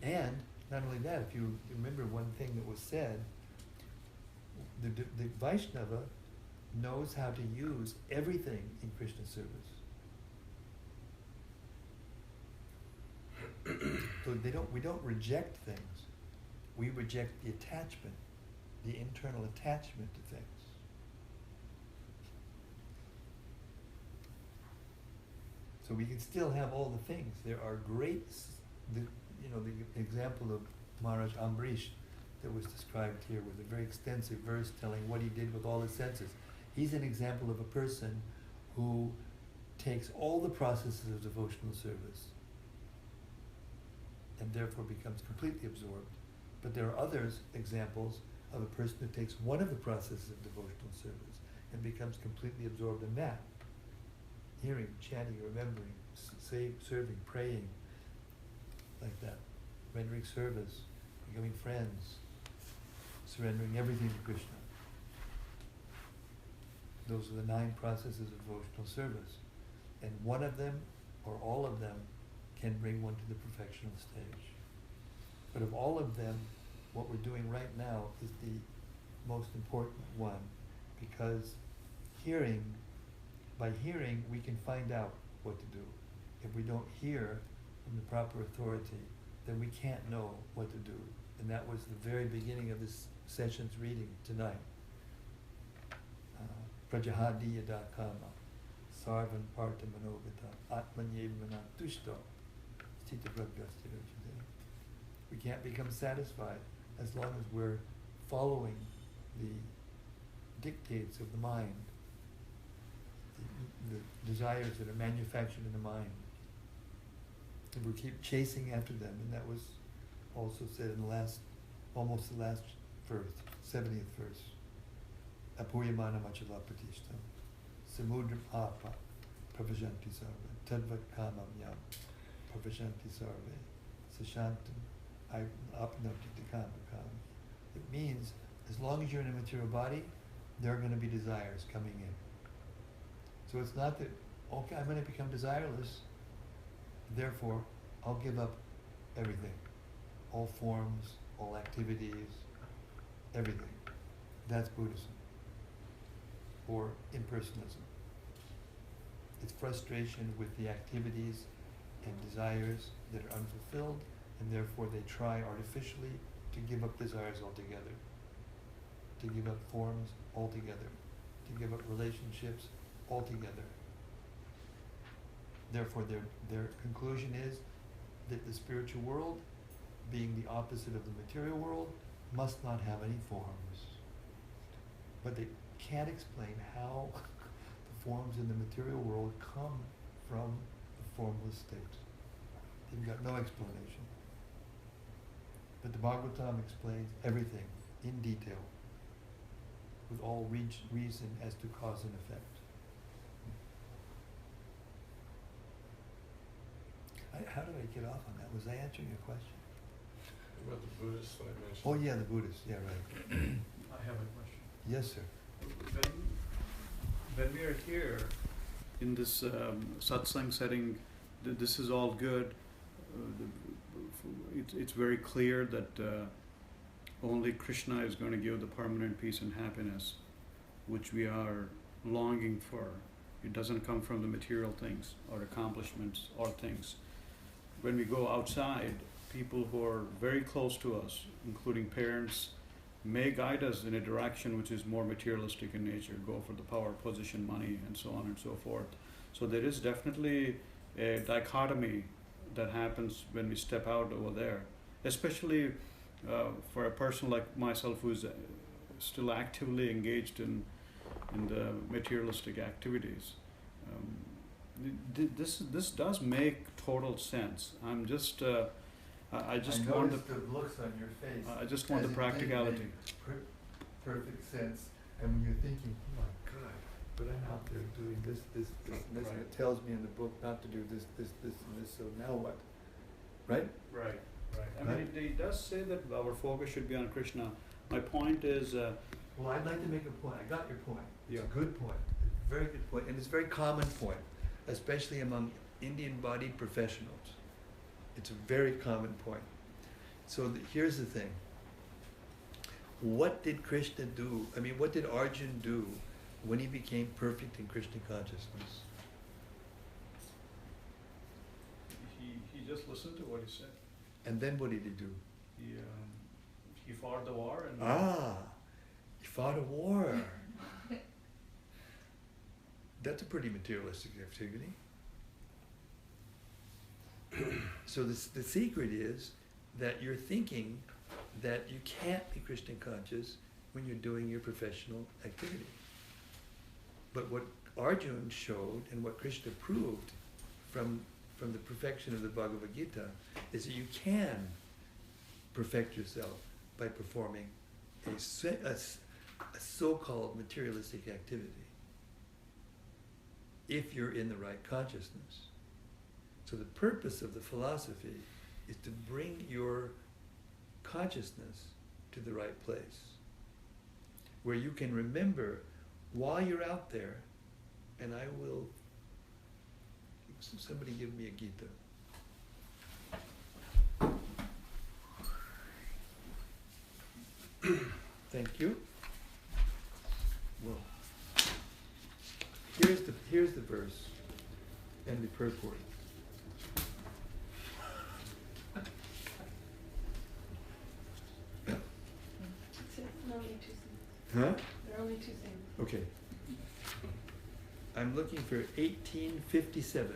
And not only that, if you remember one thing that was said, the Vaishnava knows how to use everything in Krishna's service. So we don't reject things. We reject the attachment, the internal attachment to things. So we can still have all the things. There are great, the example of Maharaj Ambrish that was described here with a very extensive verse telling what he did with all his senses. He's an example of a person who takes all the processes of devotional service and therefore becomes completely absorbed. But there are others examples of a person who takes one of the processes of devotional service and becomes completely absorbed in that. Hearing, chanting, remembering, serving, praying, like that. Rendering service, becoming friends, surrendering everything to Krishna. Those are the 9 processes of devotional service. And one of them, or all of them, can bring one to the perfectional stage. But of all of them, what we're doing right now is the most important one, because by hearing, we can find out what to do. If we don't hear from the proper authority, then we can't know what to do. And that was the very beginning of this session's reading tonight. Prajahadi yada kama, sarvan parta manogata, atmanye manatushto, stita prabhyastirajade. We can't become satisfied as long as we're following the dictates of the mind, the desires that are manufactured in the mind. And we keep chasing after them, and that was also said in almost the last verse, 70th verse. Apuyamana machala patishtam, samudram apa, pravashanti sarve, tadvat kamam yam, pravashanti sarve, sashantam apnoti kama kam. It means, as long as you're in a material body, there are going to be desires coming in. So it's not that, okay, I'm going to become desireless, therefore I'll give up everything. All forms, all activities, everything. That's Buddhism. Or impersonalism. It's frustration with the activities and desires that are unfulfilled, and therefore they try artificially to give up desires altogether, to give up forms altogether, to give up relationships altogether. Therefore their conclusion is that the spiritual world, being the opposite of the material world, must not have any forms. But they can't explain how the forms in the material world come from the formless state. They've got no explanation. But the Bhagavatam explains everything in detail, with all reason as to cause and effect. How did I get off on that? Was I answering your question? About the Buddhists that I mentioned. Oh yeah, the Buddhists. Yeah, right. I have a question. Yes, sir. When we are here in this satsang setting, this is all good. It's very clear that only Krishna is going to give the permanent peace and happiness, which we are longing for. It doesn't come from the material things or accomplishments or things. When we go outside, people who are very close to us, including parents, may guide us in a direction which is more materialistic in nature, go for the power, position, money, and so on and so forth. So there is definitely a dichotomy that happens when we step out over there, especially for a person like myself who's still actively engaged in the materialistic activities. This does make total sense. I'm just I just want noticed the looks on your face. I just want as the it did practicality. make perfect sense. And when you're thinking, oh my God, but I'm out there doing this, and this, and it tells me in the book not to do this, and this, so now what? Right? Right. I mean, it does say that our focus should be on Krishna. My point is, Well, I'd like to make a point. I got your point. It's Yeah. a good point. It's a very good point. And it's a very common point, especially among Indian-bodied professionals. It's a very common point. So here's the thing. What did Krishna do? I mean, what did Arjun do when he became perfect in Krishna consciousness? he just listened to what he said. And then what did he do? He fought the war and He fought a war. That's a pretty materialistic activity. So the secret is that you're thinking that you can't be Krishna conscious when you're doing your professional activity. But what Arjun showed and what Krishna proved from the perfection of the Bhagavad-Gita is that you can perfect yourself by performing a so-called materialistic activity if you're in the right consciousness. So the purpose of the philosophy is to bring your consciousness to the right place, where you can remember while you're out there, and I will, somebody give me a Gita. Thank you. Well, here's the verse and the purport. Only two things. Huh? There are only two things. Okay. I'm looking for 1857,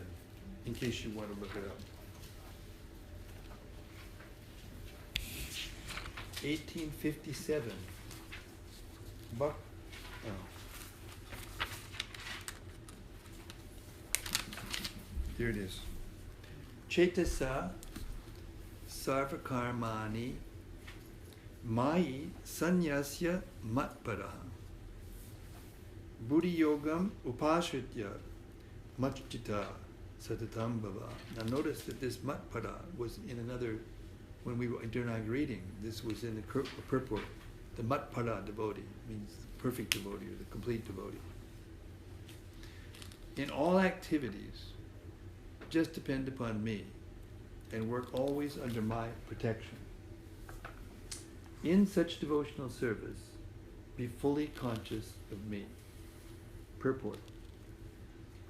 in case you want to look it up. 1857. Buck. Oh. Here it is. Chetasa sarvakarmani Mai sanyasya matparaha buddhi yogam upashritya matchita satatam bhava. Now notice that this matpada was in another, when we were during our reading, this was in the purport. The matpada devotee means the perfect devotee or the complete devotee. In all activities, just depend upon me and work always under my protection. In such devotional service, be fully conscious of me. Purport.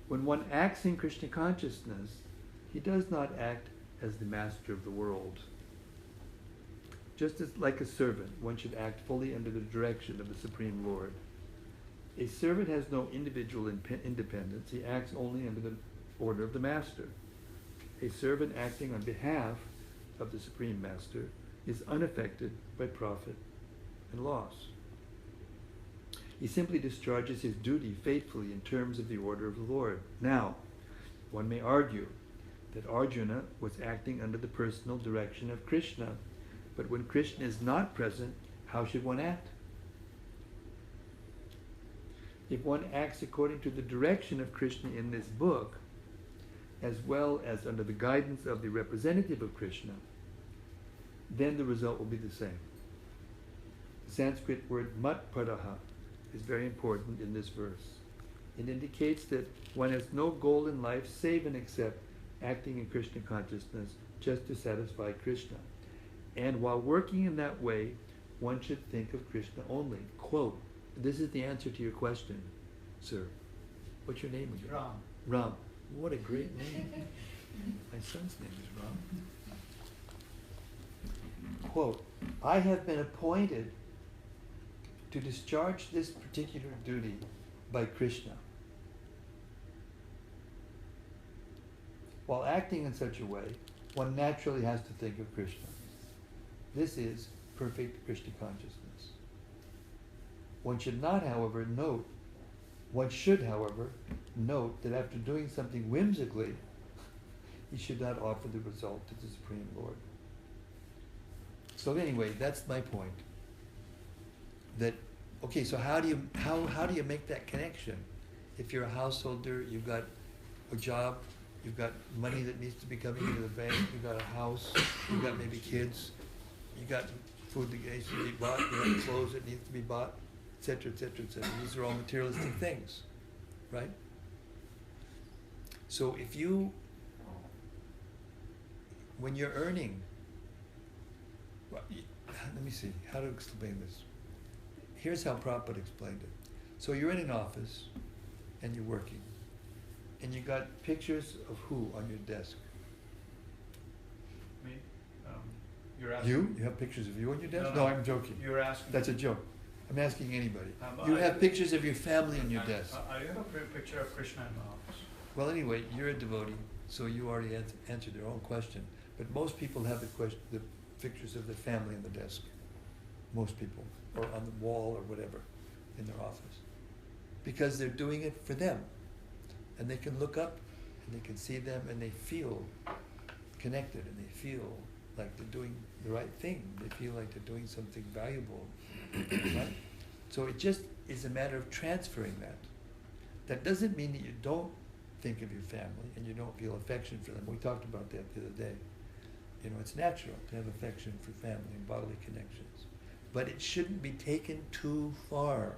When one acts in Krishna consciousness, he does not act as the master of the world. Just as like a servant, one should act fully under the direction of the Supreme Lord. A servant has no individual independence, he acts only under the order of the master. A servant acting on behalf of the Supreme Master is unaffected by profit and loss. He simply discharges his duty faithfully in terms of the order of the Lord. Now, one may argue that Arjuna was acting under the personal direction of Krishna, but when Krishna is not present, how should one act? If one acts according to the direction of Krishna in this book, as well as under the guidance of the representative of Krishna, then the result will be the same. The Sanskrit word matpadaha is very important in this verse. It indicates that one has no goal in life save and except acting in Krishna consciousness just to satisfy Krishna. And while working in that way, one should think of Krishna only. Quote, this is the answer to your question, sir. What's your name again? Ram. Ram. What a great name. My son's name is Ram. Quote, I have been appointed to discharge this particular duty by Krishna, while acting in such a way, one naturally has to think of Krishna. This is perfect Krishna consciousness. One should, however, note that after doing something whimsically, he should not offer the result to the Supreme Lord. So anyway, that's my point. That, okay, so how do you make that connection? If you're a householder, you've got a job, you've got money that needs to be coming into the bank, you've got a house, you've got maybe kids, you've got food that needs to be bought, you have clothes that need to be bought, etc., etc., etc. These are all materialistic things, right? So if you, when you're earning, let me see, how to explain this. Here's how Prabhupada explained it. So you're in an office, and you're working, and you got pictures of who on your desk? Me? You're asking? You have pictures of you on your desk? No, No, I'm joking. You're asking? That's a joke. I'm asking anybody. I You have pictures of your family on your desk. I have a picture of Krishna in the office. Well, anyway, you're a devotee, so you already answered your own question. But most people have the pictures of their family on the desk. Most people, or on the wall or whatever, in their office, because they're doing it for them, and they can look up and they can see them and they feel connected and they feel like they're doing the right thing. They feel like they're doing something valuable, right? So it just is a matter of transferring that. That doesn't mean that you don't think of your family and you don't feel affection for them. We talked about that the other day. You know, it's natural to have affection for family and bodily connections. But it shouldn't be taken too far.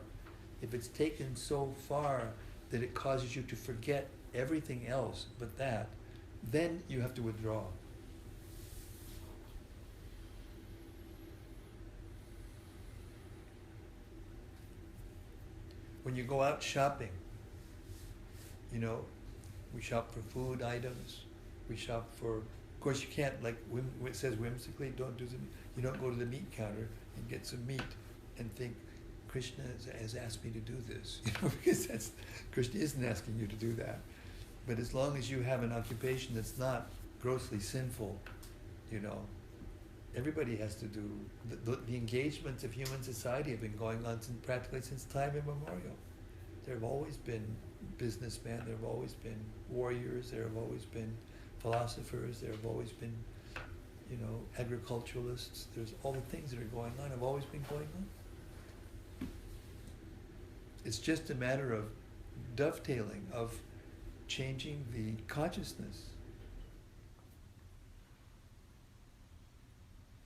If it's taken so far that it causes you to forget everything else but that, then you have to withdraw. When you go out shopping, you know, we shop for food items, we shop for, of course you can't, like it says whimsically, you don't go to the meat counter and get some meat and think, Krishna has asked me to do this, you know, because Krishna isn't asking you to do that. But as long as you have an occupation that's not grossly sinful, you know, everybody has to do, the engagements of human society have been going on practically since time immemorial. There have always been businessmen, there have always been warriors, there have always been philosophers, there have always been, you know, agriculturalists. There's all the things that are going on have always been going on. It's just a matter of dovetailing, of changing the consciousness.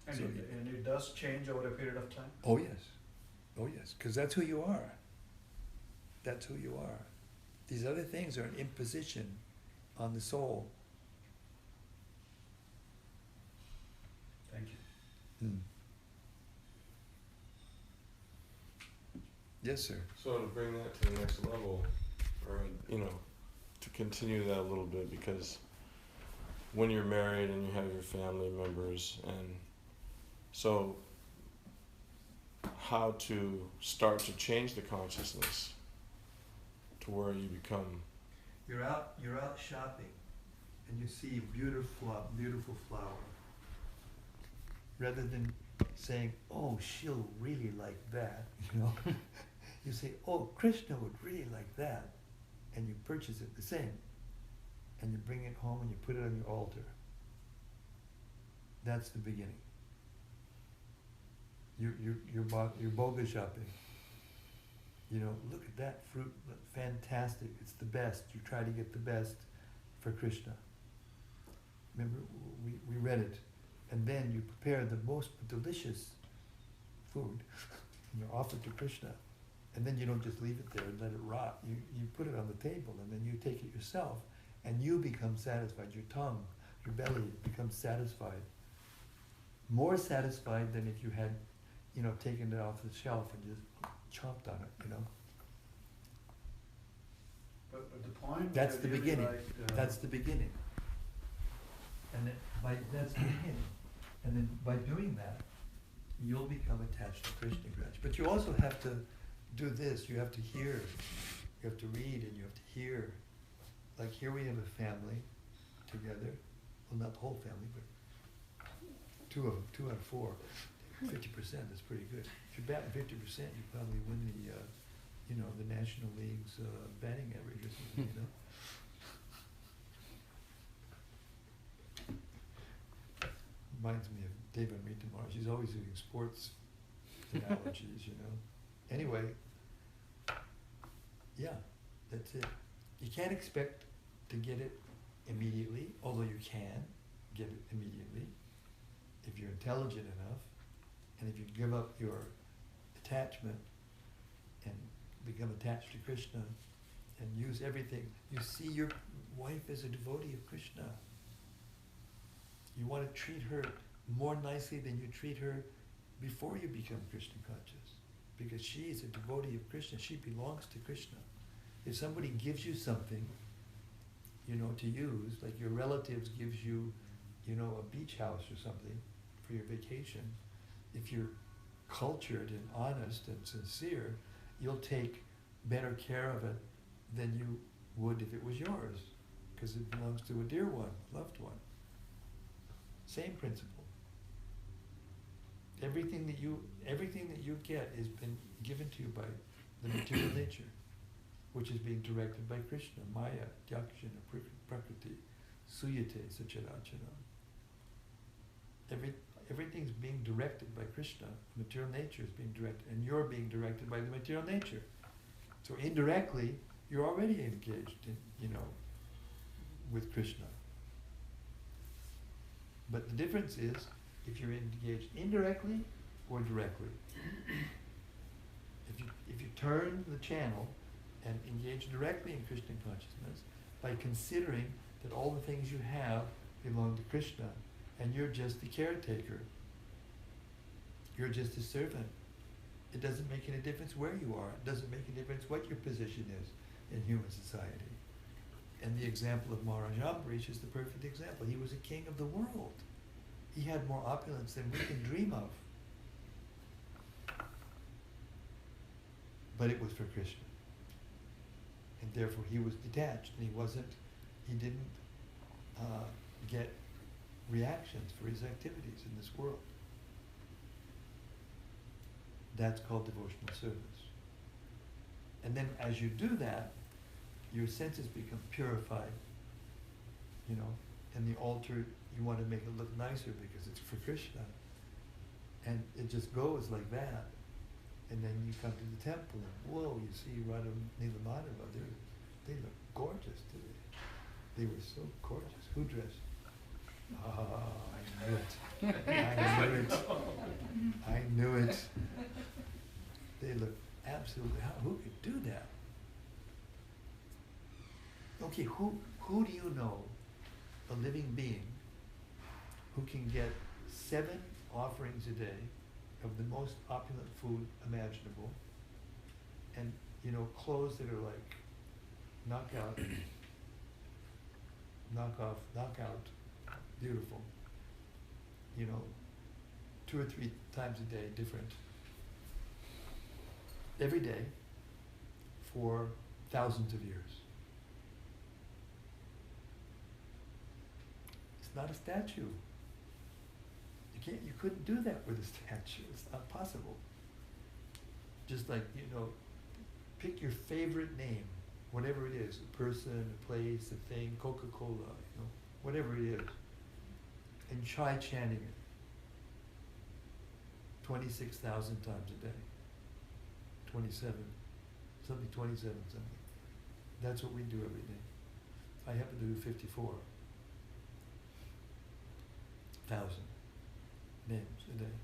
And, So it does change over a period of time? Oh yes, because that's who you are. That's who you are. These other things are an imposition on the soul. Thank you. Yes, sir. So to bring that to the next level, or, you know, to continue that a little bit, because when you're married and you have your family members, and so how to start to change the consciousness to where you become. You're out shopping, and you see a beautiful flower. Rather than saying, "Oh, she'll really like that," you know, you say, "Oh, Krishna would really like that," and you purchase it the same, and you bring it home and you put it on your altar. That's the beginning. You're boga shopping. You know, look at that fruit, fantastic, it's the best. You try to get the best for Krishna. Remember, we read it. And then you prepare the most delicious food, and you offer it to Krishna. And then you don't just leave it there and let it rot. You put it on the table, and then you take it yourself, and you become satisfied. Your tongue, your belly becomes satisfied. More satisfied than if you had, you know, taken it off the shelf and just chomped on it, you know. But the point... That's the beginning. Like, That's the beginning. And then that's the beginning. And then by doing that, you'll become attached to Krishna gradually. But you also have to do this. You have to hear. You have to read and you have to hear. Like here we have a family together. Well, not the whole family, but two out of four. 50%, that's pretty good. If you're batting 50%, you probably win the National League's batting average or something, you know? Reminds me of David Rita Mars. She's always doing sports analogies, you know? Anyway, yeah, that's it. You can't expect to get it immediately, although you can get it immediately if you're intelligent enough, and if you give up your attachment and become attached to Krishna and use everything. You see your wife as a devotee of Krishna. You want to treat her more nicely than you treat her before you become Krishna conscious, because she is a devotee of Krishna. She belongs to Krishna. If somebody gives you something, to use, like your relatives gives you, a beach house or something for your vacation, if you're cultured and honest and sincere, you'll take better care of it than you would if it was yours, because it belongs to a dear one, loved one. Same principle. Everything that you get has been given to you by the material nature, which is being directed by Krishna. Maya, Yakshana, Prakriti, Suyate, Sachirachana. Everything's being directed by Krishna. The material nature is being directed, and you're being directed by the material nature. So indirectly, you're already engaged in, with Krishna. But the difference is if you're engaged indirectly or directly. If you turn the channel and engage directly in Krishna consciousness by considering that all the things you have belong to Krishna and you're just the caretaker, you're just a servant. It doesn't make any difference where you are. It doesn't make any difference what your position is in human society. And the example of Maharaj Ambarish is the perfect example. He was a king of the world. He had more opulence than we can dream of. But it was for Krishna. And therefore he was detached, and he didn't get reactions for his activities in this world. That's called devotional service. And then as you do that, your senses become purified, and the altar, you want to make it look nicer because it's for Krishna. And it just goes like that. And then you come to the temple and whoa, you see Radha Nilamadhava, they look gorgeous today. They were so gorgeous. Who dressed? I knew it. I knew it. They look absolutely, who could do that? Okay, who do you know, a living being, who can get 7 offerings a day of the most opulent food imaginable, and clothes that are like knockout, beautiful, 2 or 3 times a day, different, every day for thousands of years? It's not a statue. You couldn't do that with a statue. It's not possible. Just like, pick your favorite name, whatever it is, a person, a place, a thing, Coca-Cola, whatever it is, and try chanting it 26,000 times a day. 27 something. That's what we do every day. I happen to do 54,000 names a day.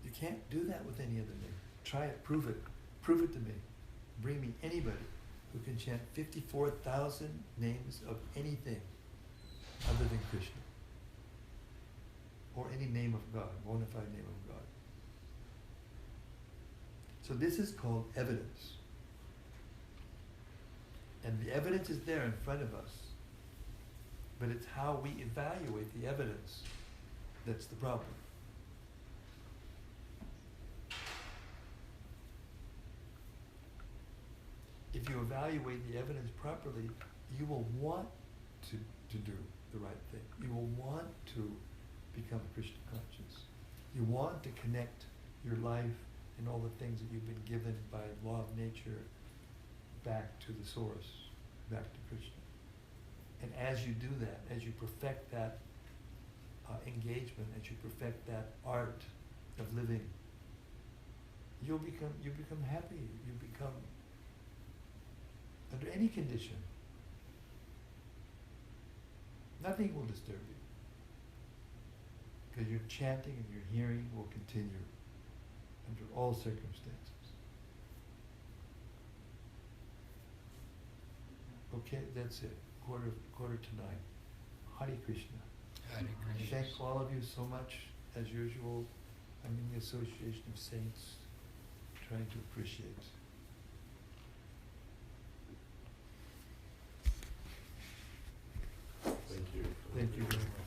You can't do that with any other name. Try it, prove it. Prove it to me. Bring me anybody who can chant 54,000 names of anything other than Krishna. Or any name of God, bona fide name of God. So this is called evidence. And the evidence is there in front of us. But it's how we evaluate the evidence that's the problem. if you evaluate the evidence properly, you will want to do the right thing. You will want to become Krishna conscious. You want to connect your life and all the things that you've been given by law of nature back to the source, back to Krishna. And as you do that, as you perfect that engagement, as you perfect that art of living, you become happy. You become, under any condition, nothing will disturb you. Because your chanting and your hearing will continue under all circumstances. Okay, that's it. Quarter to 9. Hare Krishna. Hare Krishna. Thank all of you so much. As usual, I'm in the Association of Saints, trying to appreciate. Thank you. Thank you very much.